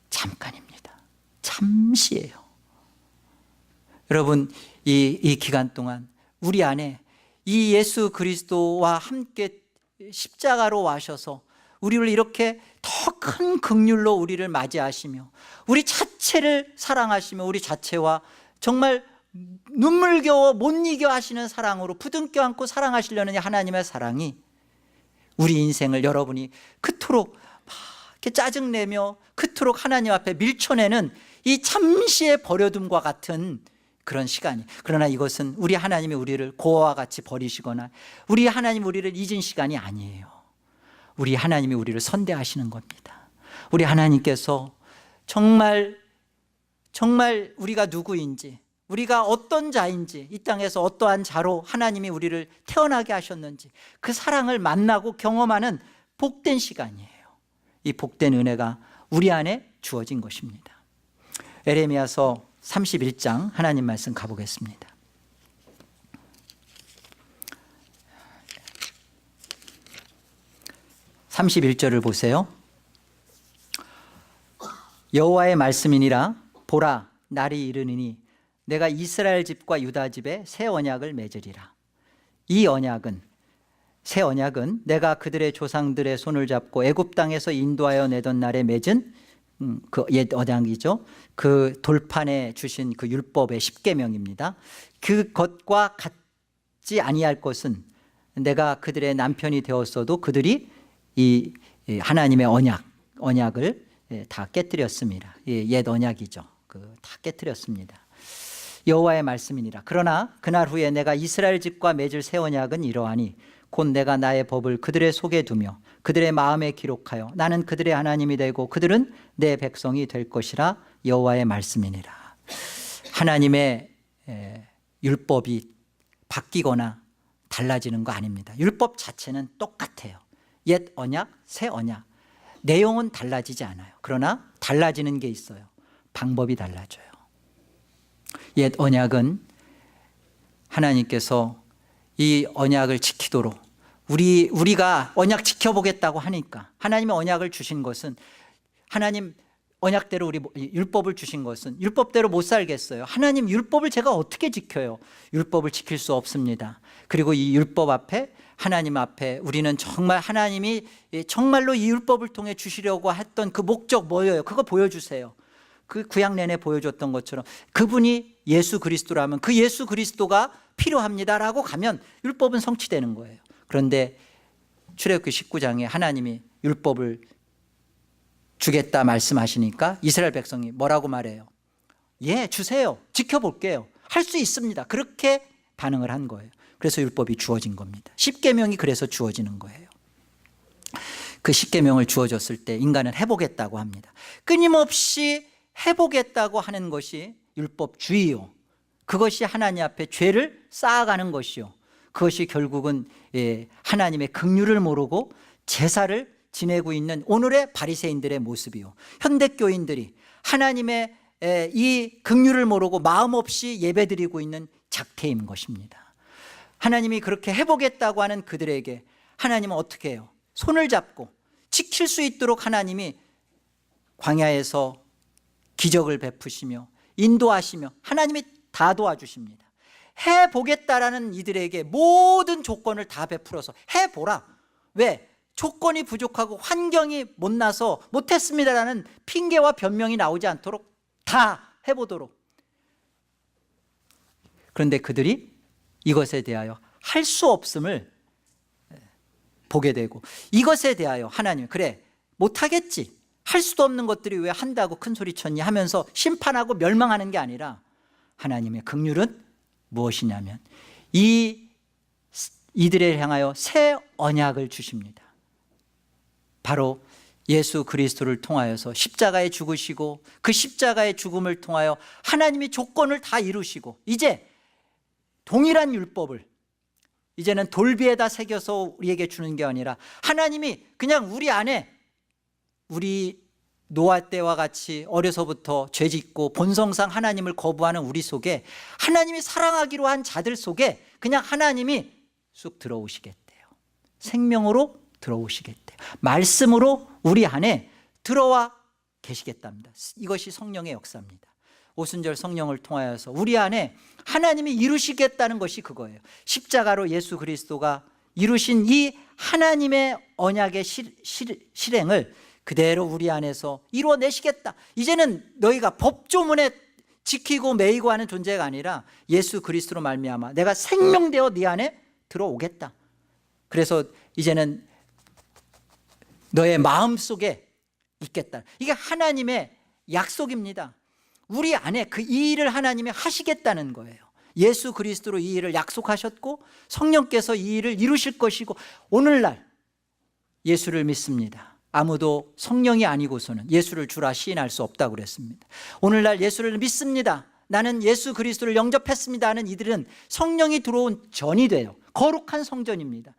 잠깐입니다. 잠시예요. 여러분, 이 기간 동안 우리 안에 이 예수 그리스도와 함께 십자가로 와셔서 우리를 이렇게 더 큰 긍휼로 우리를 맞이하시며 우리 자체를 사랑하시며 우리 자체와 정말 눈물겨워 못 이겨 하시는 사랑으로 부둥켜 안고 사랑하시려는 하나님의 사랑이 우리 인생을 여러분이 그토록 막 이렇게 짜증내며 그토록 하나님 앞에 밀쳐내는 이 잠시의 버려둠과 같은 그런 시간이, 그러나 이것은 우리 하나님이 우리를 고아와 같이 버리시거나 우리 하나님 우리를 잊은 시간이 아니에요. 우리 하나님이 우리를 선대하시는 겁니다. 우리 하나님께서 정말 우리가 누구인지, 우리가 어떤 자인지, 이 땅에서 어떠한 자로 하나님이 우리를 태어나게 하셨는지 그 사랑을 만나고 경험하는 복된 시간이에요. 이 복된 은혜가 우리 안에 주어진 것입니다. 에레미야서 31장 하나님 말씀 가보겠습니다. 31절을 보세요. 여호와의 말씀이니라. 보라, 날이 이르느니 내가 이스라엘 집과 유다 집에 새 언약을 맺으리라. 이 언약은, 새 언약은 내가 그들의 조상들의 손을 잡고 애굽 땅에서 인도하여 내던 날에 맺은 그 옛 언약이죠. 그 돌판에 주신 그 율법의 10계명입니다. 그것과 같지 아니할 것은 내가 그들의 남편이 되었어도 그들이 이 하나님의 언약을 다 깨뜨렸습니다. 옛 언약이죠. 다 깨뜨렸습니다. 여호와의 말씀이니라. 그러나 그날 후에 내가 이스라엘 집과 맺을 새 언약은 이러하니 곧 내가 나의 법을 그들의 속에 두며 그들의 마음에 기록하여 나는 그들의 하나님이 되고 그들은 내 백성이 될 것이라. 여호와의 말씀이니라. 하나님의 율법이 바뀌거나 달라지는 거 아닙니다. 율법 자체는 똑같아요. 옛 언약, 새 언약. 내용은 달라지지 않아요. 그러나 달라지는 게 있어요. 방법이 달라져요. 옛 언약은 하나님께서 이 언약을 지키도록 우리가 언약 지켜보겠다고 하니까, 하나님의 언약을 주신 것은, 하나님 언약대로 우리 율법을 주신 것은 율법대로 못 살겠어요. 하나님 율법을 제가 어떻게 지켜요? 율법을 지킬 수 없습니다. 그리고 이 율법 앞에, 하나님 앞에 우리는 정말 하나님이 정말로 이 율법을 통해 주시려고 했던 그 목적 뭐예요? 그거 보여주세요. 그 구약 내내 보여줬던 것처럼 그분이 예수 그리스도라면 그 예수 그리스도가 필요합니다라고 가면 율법은 성취되는 거예요. 그런데 출애굽기 19장에 하나님이 율법을 주겠다 말씀하시니까 이스라엘 백성이 뭐라고 말해요? 예, 주세요. 지켜볼게요. 할 수 있습니다. 그렇게 반응을 한 거예요. 그래서 율법이 주어진 겁니다. 10계명이 그래서 주어지는 거예요. 그 10계명을 주어졌을 때 인간은 해보겠다고 합니다. 끊임없이 해보겠다고 하는 것이 율법주의요. 그것이 하나님 앞에 죄를 쌓아가는 것이요. 그것이 결국은 하나님의 긍휼을 모르고 제사를 지내고 있는 오늘의 바리새인들의 모습이요. 현대교인들이 하나님의 이 긍휼을 모르고 마음 없이 예배드리고 있는 작태인 것입니다. 하나님이 그렇게 해보겠다고 하는 그들에게 하나님은 어떻게 해요? 손을 잡고 지킬 수 있도록 하나님이 광야에서 기적을 베푸시며 인도하시며 하나님이 다 도와주십니다. 해보겠다라는 이들에게 모든 조건을 다 베풀어서 해보라. 왜? 조건이 부족하고 환경이 못나서 못했습니다라는 핑계와 변명이 나오지 않도록 다 해보도록. 그런데 그들이 이것에 대하여 할 수 없음을 보게 되고, 이것에 대하여 하나님, 그래 못하겠지, 할 수도 없는 것들이 왜 한다고 큰 소리 쳤니 하면서 심판하고 멸망하는 게 아니라 하나님의 긍휼은 무엇이냐면 이들을 향하여 새 언약을 주십니다. 바로 예수 그리스도를 통하여서 십자가에 죽으시고 그 십자가의 죽음을 통하여 하나님이 조건을 다 이루시고 이제 동일한 율법을 이제는 돌비에다 새겨서 우리에게 주는 게 아니라 하나님이 그냥 우리 안에, 우리 노아 때와 같이 어려서부터 죄짓고 본성상 하나님을 거부하는 우리 속에, 하나님이 사랑하기로 한 자들 속에 그냥 하나님이 쑥 들어오시겠대요. 생명으로 들어오시겠대요. 말씀으로 우리 안에 들어와 계시겠답니다. 이것이 성령의 역사입니다. 오순절 성령을 통하여서 우리 안에 하나님이 이루시겠다는 것이 그거예요. 십자가로 예수 그리스도가 이루신 이 하나님의 언약의 실행을 그대로 우리 안에서 이루어내시겠다. 이제는 너희가 법조문에 지키고 매이고 하는 존재가 아니라 예수 그리스도로 말미암아 내가 생명되어 네 안에 들어오겠다. 그래서 이제는 너의 마음속에 있겠다. 이게 하나님의 약속입니다. 우리 안에 이 일을 하나님이 하시겠다는 거예요. 예수 그리스도로 이 일을 약속하셨고 성령께서 이 일을 이루실 것이고, 오늘날 예수를 믿습니다. 아무도 성령이 아니고서는 예수를 주라 시인할 수 없다고 그랬습니다. 오늘날 예수를 믿습니다. 나는 예수 그리스도를 영접했습니다 하는 이들은 성령이 들어온 전이 돼요. 거룩한 성전입니다.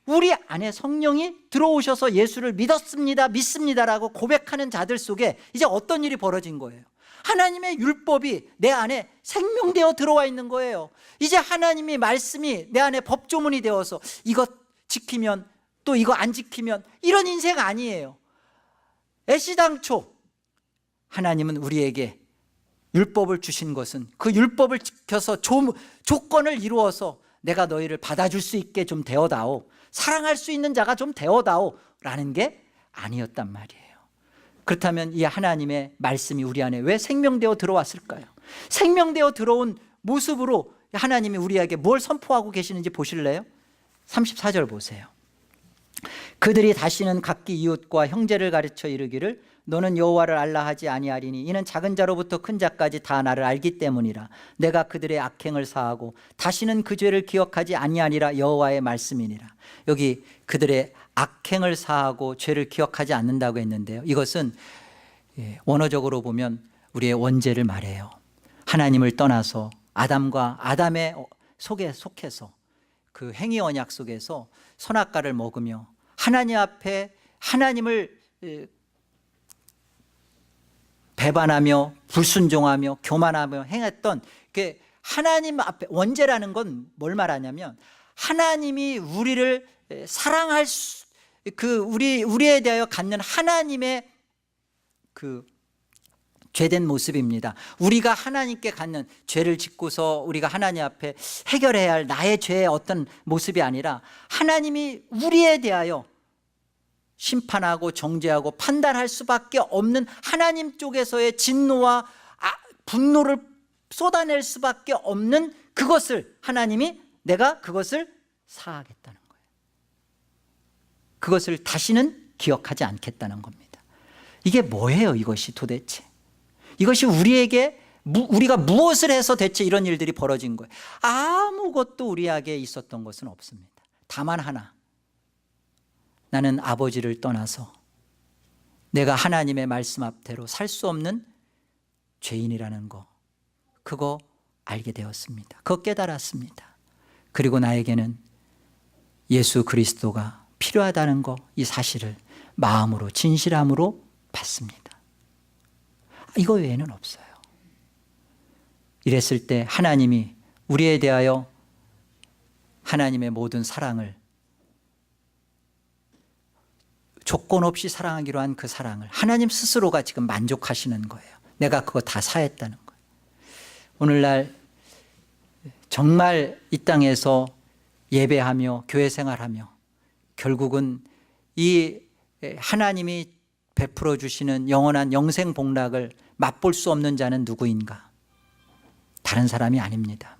우리 안에 성령이 들어오셔서 예수를 믿습니다라고 고백하는 자들 속에 이제 어떤 일이 벌어진 거예요? 하나님의 율법이 내 안에 생명되어 들어와 있는 거예요. 이제 하나님의 말씀이 내 안에 법조문이 되어서 이것 지키면 또 이거 안 지키면 이런 인생 아니에요. 애시당초 하나님은 우리에게 율법을 주신 것은 그 율법을 지켜서 조건을 이루어서 내가 너희를 받아줄 수 있게 좀 되어다오, 사랑할 수 있는 자가 좀 되어다오 라는 게 아니었단 말이에요. 그렇다면 이 하나님의 말씀이 우리 안에 왜 생명되어 들어왔을까요? 생명되어 들어온 모습으로 하나님이 우리에게 뭘 선포하고 계시는지 보실래요? 34절 보세요. 그들이 다시는 각기 이웃과 형제를 가르쳐 이르기를 너는 여호와를 알라 하지 아니하리니 이는 작은 자로부터 큰 자까지 다 나를 알기 때문이라. 내가 그들의 악행을 사하고 다시는 그 죄를 기억하지 아니하리라. 여호와의 말씀이니라. 여기 그들의 악행을 사하고 죄를 기억하지 않는다고 했는데요, 이것은 원어적으로 보면 우리의 원죄를 말해요. 하나님을 떠나서 아담의 속에 속해서 그 행위 언약 속에서 선악과를 먹으며 하나님 앞에 하나님을 배반하며 불순종하며 교만하며 행했던 그 하나님 앞에, 원죄라는 건 뭘 말하냐면 하나님이 우리를 사랑할 우리에 대하여 갖는 하나님의 그 죄된 모습입니다. 우리가 하나님께 갖는 죄를 짓고서 우리가 하나님 앞에 해결해야 할 나의 죄의 어떤 모습이 아니라 하나님이 우리에 대하여 심판하고 정죄하고 판단할 수밖에 없는 하나님 쪽에서의 진노와 분노를 쏟아낼 수밖에 없는 그것을 하나님이 내가 그것을 사하겠다는 거예요. 그것을 다시는 기억하지 않겠다는 겁니다. 이게 뭐예요, 이것이 도대체? 이것이 우리가 무엇을 해서 대체 이런 일들이 벌어진 거예요? 아무것도 우리에게 있었던 것은 없습니다. 다만 하나, 나는 아버지를 떠나서 내가 하나님의 말씀 앞대로 살 수 없는 죄인이라는 거, 그거 알게 되었습니다. 그거 깨달았습니다. 그리고 나에게는 예수 그리스도가 필요하다는 거, 이 사실을 마음으로 진실함으로 받습니다. 이거 외에는 없어요. 이랬을 때 하나님이 우리에 대하여 하나님의 모든 사랑을, 조건 없이 사랑하기로 한 그 사랑을 하나님 스스로가 지금 만족하시는 거예요. 내가 그거 다 사했다는 거예요. 오늘날 정말 이 땅에서 예배하며 교회 생활하며 결국은 이 하나님이 베풀어 주시는 영원한 영생 복락을 맛볼 수 없는 자는 누구인가? 다른 사람이 아닙니다.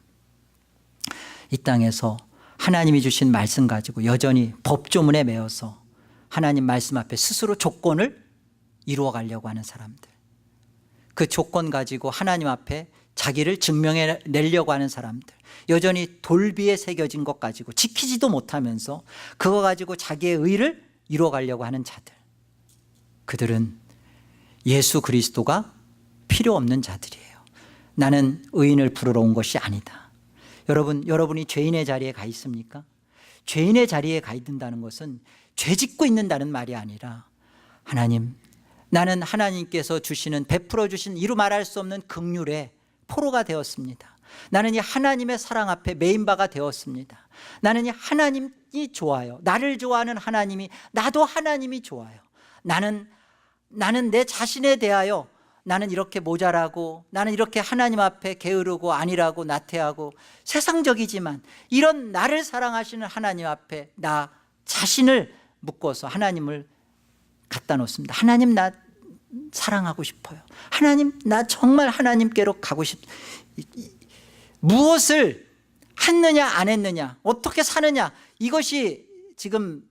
이 땅에서 하나님이 주신 말씀 가지고 여전히 법조문에 매여서 하나님 말씀 앞에 스스로 조건을 이루어 가려고 하는 사람들, 그 조건 가지고 하나님 앞에 자기를 증명해 내려고 하는 사람들, 여전히 돌비에 새겨진 것 가지고 지키지도 못하면서 그거 가지고 자기의 의를 이루어 가려고 하는 자들, 그들은 예수 그리스도가 필요 없는 자들이에요. 나는 의인을 부르러 온 것이 아니다. 여러분이 죄인의 자리에 가 있습니까? 죄인의 자리에 가 있는다는 것은 죄 짓고 있는다는 말이 아니라, 하나님, 나는 하나님께서 주시는, 베풀어 주신 이루 말할 수 없는 긍휼의 포로가 되었습니다. 나는 이 하나님의 사랑 앞에 메인 바가 되었습니다. 나는 이 하나님이 좋아요. 나를 좋아하는 하나님이, 나도 하나님이 좋아요. 나는 내 자신에 대하여 나는 이렇게 모자라고, 나는 이렇게 하나님 앞에 게으르고 아니라고 나태하고 세상적이지만 이런 나를 사랑하시는 하나님 앞에 나 자신을 묶어서 하나님을 갖다 놓습니다. 하나님, 나 사랑하고 싶어요. 하나님, 나 정말 하나님께로 가고 무엇을 했느냐 안 했느냐, 어떻게 사느냐, 이것이 지금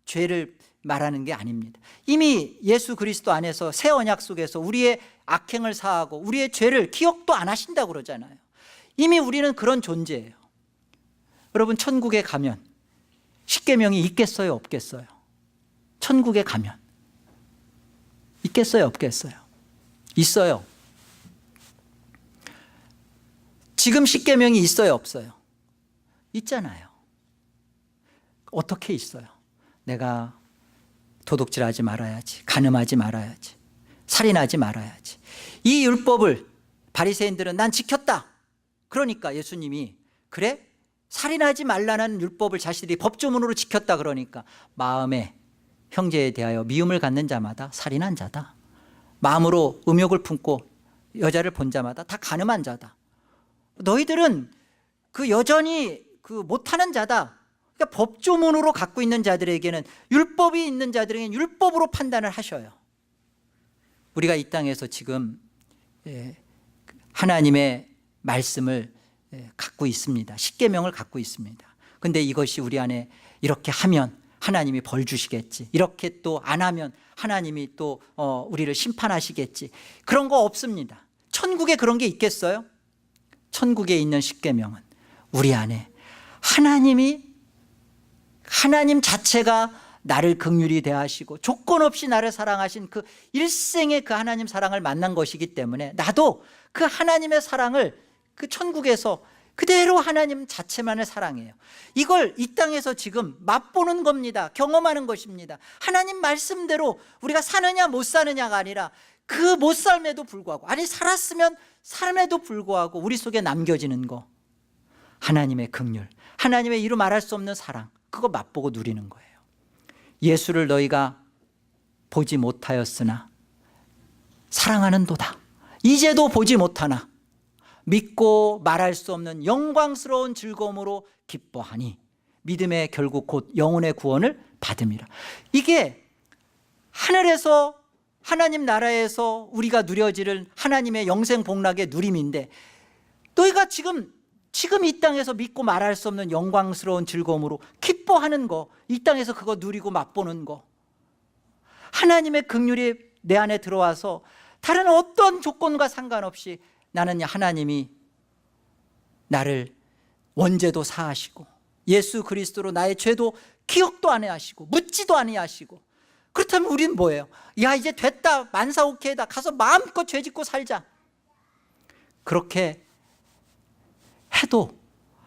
죄를 말하는 게 아닙니다. 이미 예수 그리스도 안에서 새 언약 속에서 우리의 악행을 사하고 우리의 죄를 기억도 안 하신다고 그러잖아요. 이미 우리는 그런 존재예요. 여러분, 천국에 가면 십계명이 있겠어요, 없겠어요? 천국에 가면 있겠어요, 없겠어요? 있어요. 지금 십계명이 있어요, 없어요? 있잖아요. 어떻게 있어요? 내가 도둑질하지 말아야지, 간음하지 말아야지, 살인하지 말아야지. 이 율법을 바리새인들은 난 지켰다. 그러니까 예수님이 그래? 살인하지 말라는 율법을 자신들이 법조문으로 지켰다 그러니까 마음에 형제에 대하여 미움을 갖는 자마다 살인한 자다. 마음으로 음욕을 품고 여자를 본 자마다 다 간음한 자다. 너희들은 그 여전히 그 못하는 자다. 그러니까 법조문으로 갖고 있는 자들에게는, 율법이 있는 자들에게는 율법으로 판단을 하셔요. 우리가 이 땅에서 지금 하나님의 말씀을 갖고 있습니다. 십계명을 갖고 있습니다. 그런데 이것이 우리 안에 이렇게 하면 하나님이 벌 주시겠지, 이렇게 또 안 하면 하나님이 또 우리를 심판하시겠지, 그런 거 없습니다. 천국에 그런 게 있겠어요? 천국에 있는 십계명은 우리 안에 하나님 자체가 나를 긍휼히 대하시고 조건 없이 나를 사랑하신 그 일생의 그 하나님 사랑을 만난 것이기 때문에 나도 그 하나님의 사랑을 그 천국에서 그대로 하나님 자체만을 사랑해요. 이걸 이 땅에서 지금 맛보는 겁니다. 경험하는 것입니다. 하나님 말씀대로 우리가 사느냐 못 사느냐가 아니라 그 못 삶에도 불구하고, 아니 살았으면 삶에도 불구하고 우리 속에 남겨지는 거, 하나님의 긍휼, 하나님의 이루 말할 수 없는 사랑, 그거 맛보고 누리는 거예요. 예수를 너희가 보지 못하였으나 사랑하는도다. 이제도 보지 못하나 믿고 말할 수 없는 영광스러운 즐거움으로 기뻐하니 믿음의 결국 곧 영혼의 구원을 받음이라. 이게 하늘에서 하나님 나라에서 우리가 누려지는 하나님의 영생 복락의 누림인데, 너희가 지금 이 땅에서 믿고 말할 수 없는 영광스러운 즐거움으로 기뻐하는 거, 이 땅에서 그거 누리고 맛보는 거, 하나님의 긍휼이 내 안에 들어와서 다른 어떤 조건과 상관없이 나는 하나님이 나를 원죄도 사하시고 예수 그리스도로 나의 죄도 기억도 안 하시고 묻지도 아니하시고, 그렇다면 우리는 뭐예요? 야, 이제 됐다, 만사오케이다, 가서 마음껏 죄짓고 살자. 그렇게 해도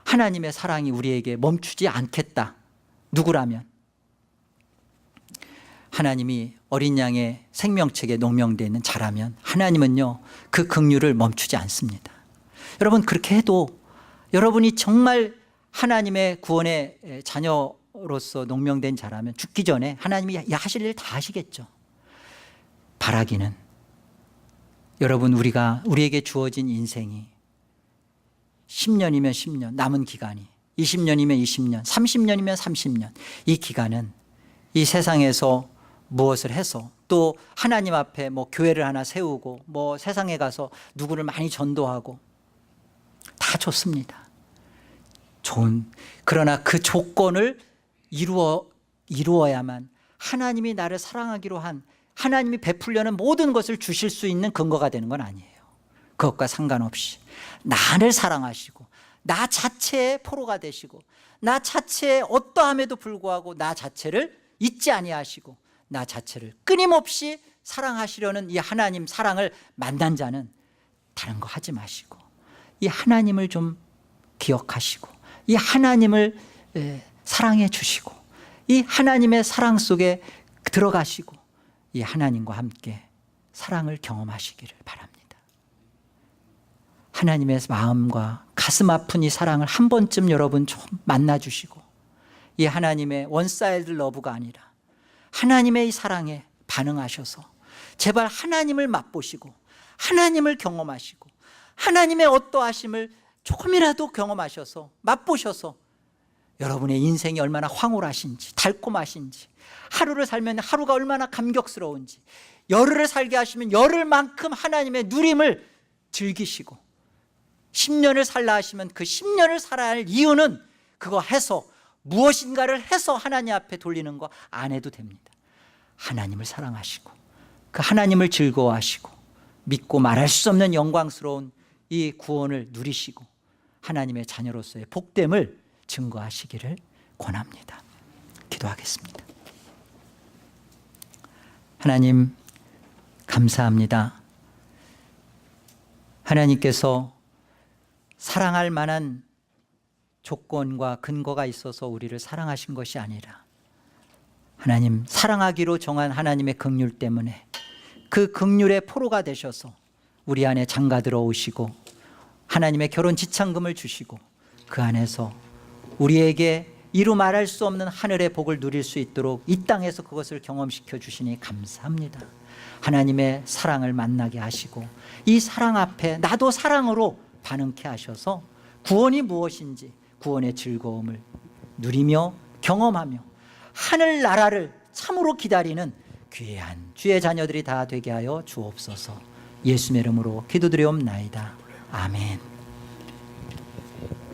하나님의 사랑이 우리에게 멈추지 않겠다. 누구라면? 하나님이 어린 양의 생명책에 농명되어 있는 자라면 하나님은요, 그 긍휼을 멈추지 않습니다. 여러분, 그렇게 해도 여러분이 정말 하나님의 구원의 자녀로서 농명된 자라면 죽기 전에 하나님이 하실 일 다 하시겠죠. 바라기는 여러분, 우리에게 주어진 인생이 10년이면 10년, 남은 기간이 20년이면 20년, 30년이면 30년, 이 기간은 이 세상에서 무엇을 해서, 또 하나님 앞에 뭐 교회를 하나 세우고 뭐 세상에 가서 누구를 많이 전도하고 다 좋습니다. 그러나 그 조건을 이루어야만 하나님이 나를 사랑하기로 한, 하나님이 베풀려는 모든 것을 주실 수 있는 근거가 되는 건 아니에요. 그것과 상관없이 나를 사랑하시고 나 자체의 포로가 되시고 나 자체의 어떠함에도 불구하고 나 자체를 잊지 아니하시고 나 자체를 끊임없이 사랑하시려는 이 하나님 사랑을 만난 자는 다른 거 하지 마시고 이 하나님을 좀 기억하시고 이 하나님을 사랑해 주시고 이 하나님의 사랑 속에 들어가시고 이 하나님과 함께 사랑을 경험하시기를 바랍니다. 하나님의 마음과 가슴 아픈 이 사랑을 한 번쯤 여러분 좀 만나주시고, 이 하나님의 원사이드 러브가 아니라 하나님의 이 사랑에 반응하셔서 제발 하나님을 맛보시고 하나님을 경험하시고 하나님의 어떠하심을 조금이라도 경험하셔서 맛보셔서 여러분의 인생이 얼마나 황홀하신지 달콤하신지, 하루를 살면 하루가 얼마나 감격스러운지, 열흘을 살게 하시면 열흘만큼 하나님의 누림을 즐기시고 10년을 살라 하시면 그 10년을 살아야 할 이유는 그거 해서 무엇인가를 해서 하나님 앞에 돌리는 거 안 해도 됩니다. 하나님을 사랑하시고 그 하나님을 즐거워하시고 믿고 말할 수 없는 영광스러운 이 구원을 누리시고 하나님의 자녀로서의 복됨을 증거하시기를 권합니다. 기도하겠습니다. 하나님 감사합니다. 하나님께서 사랑할 만한 조건과 근거가 있어서 우리를 사랑하신 것이 아니라 하나님, 사랑하기로 정한 하나님의 긍휼 때문에 그 긍휼의 포로가 되셔서 우리 안에 장가 들어오시고 하나님의 결혼 지창금을 주시고 그 안에서 우리에게 이루 말할 수 없는 하늘의 복을 누릴 수 있도록 이 땅에서 그것을 경험시켜 주시니 감사합니다. 하나님의 사랑을 만나게 하시고 이 사랑 앞에 나도 사랑으로 반응케 하셔서 구원이 무엇인지 구원의 즐거움을 누리며 경험하며 하늘나라를 참으로 기다리는 귀한 주의 자녀들이 다 되게 하여 주옵소서. 예수의 이름으로 기도드리옵나이다. 아멘.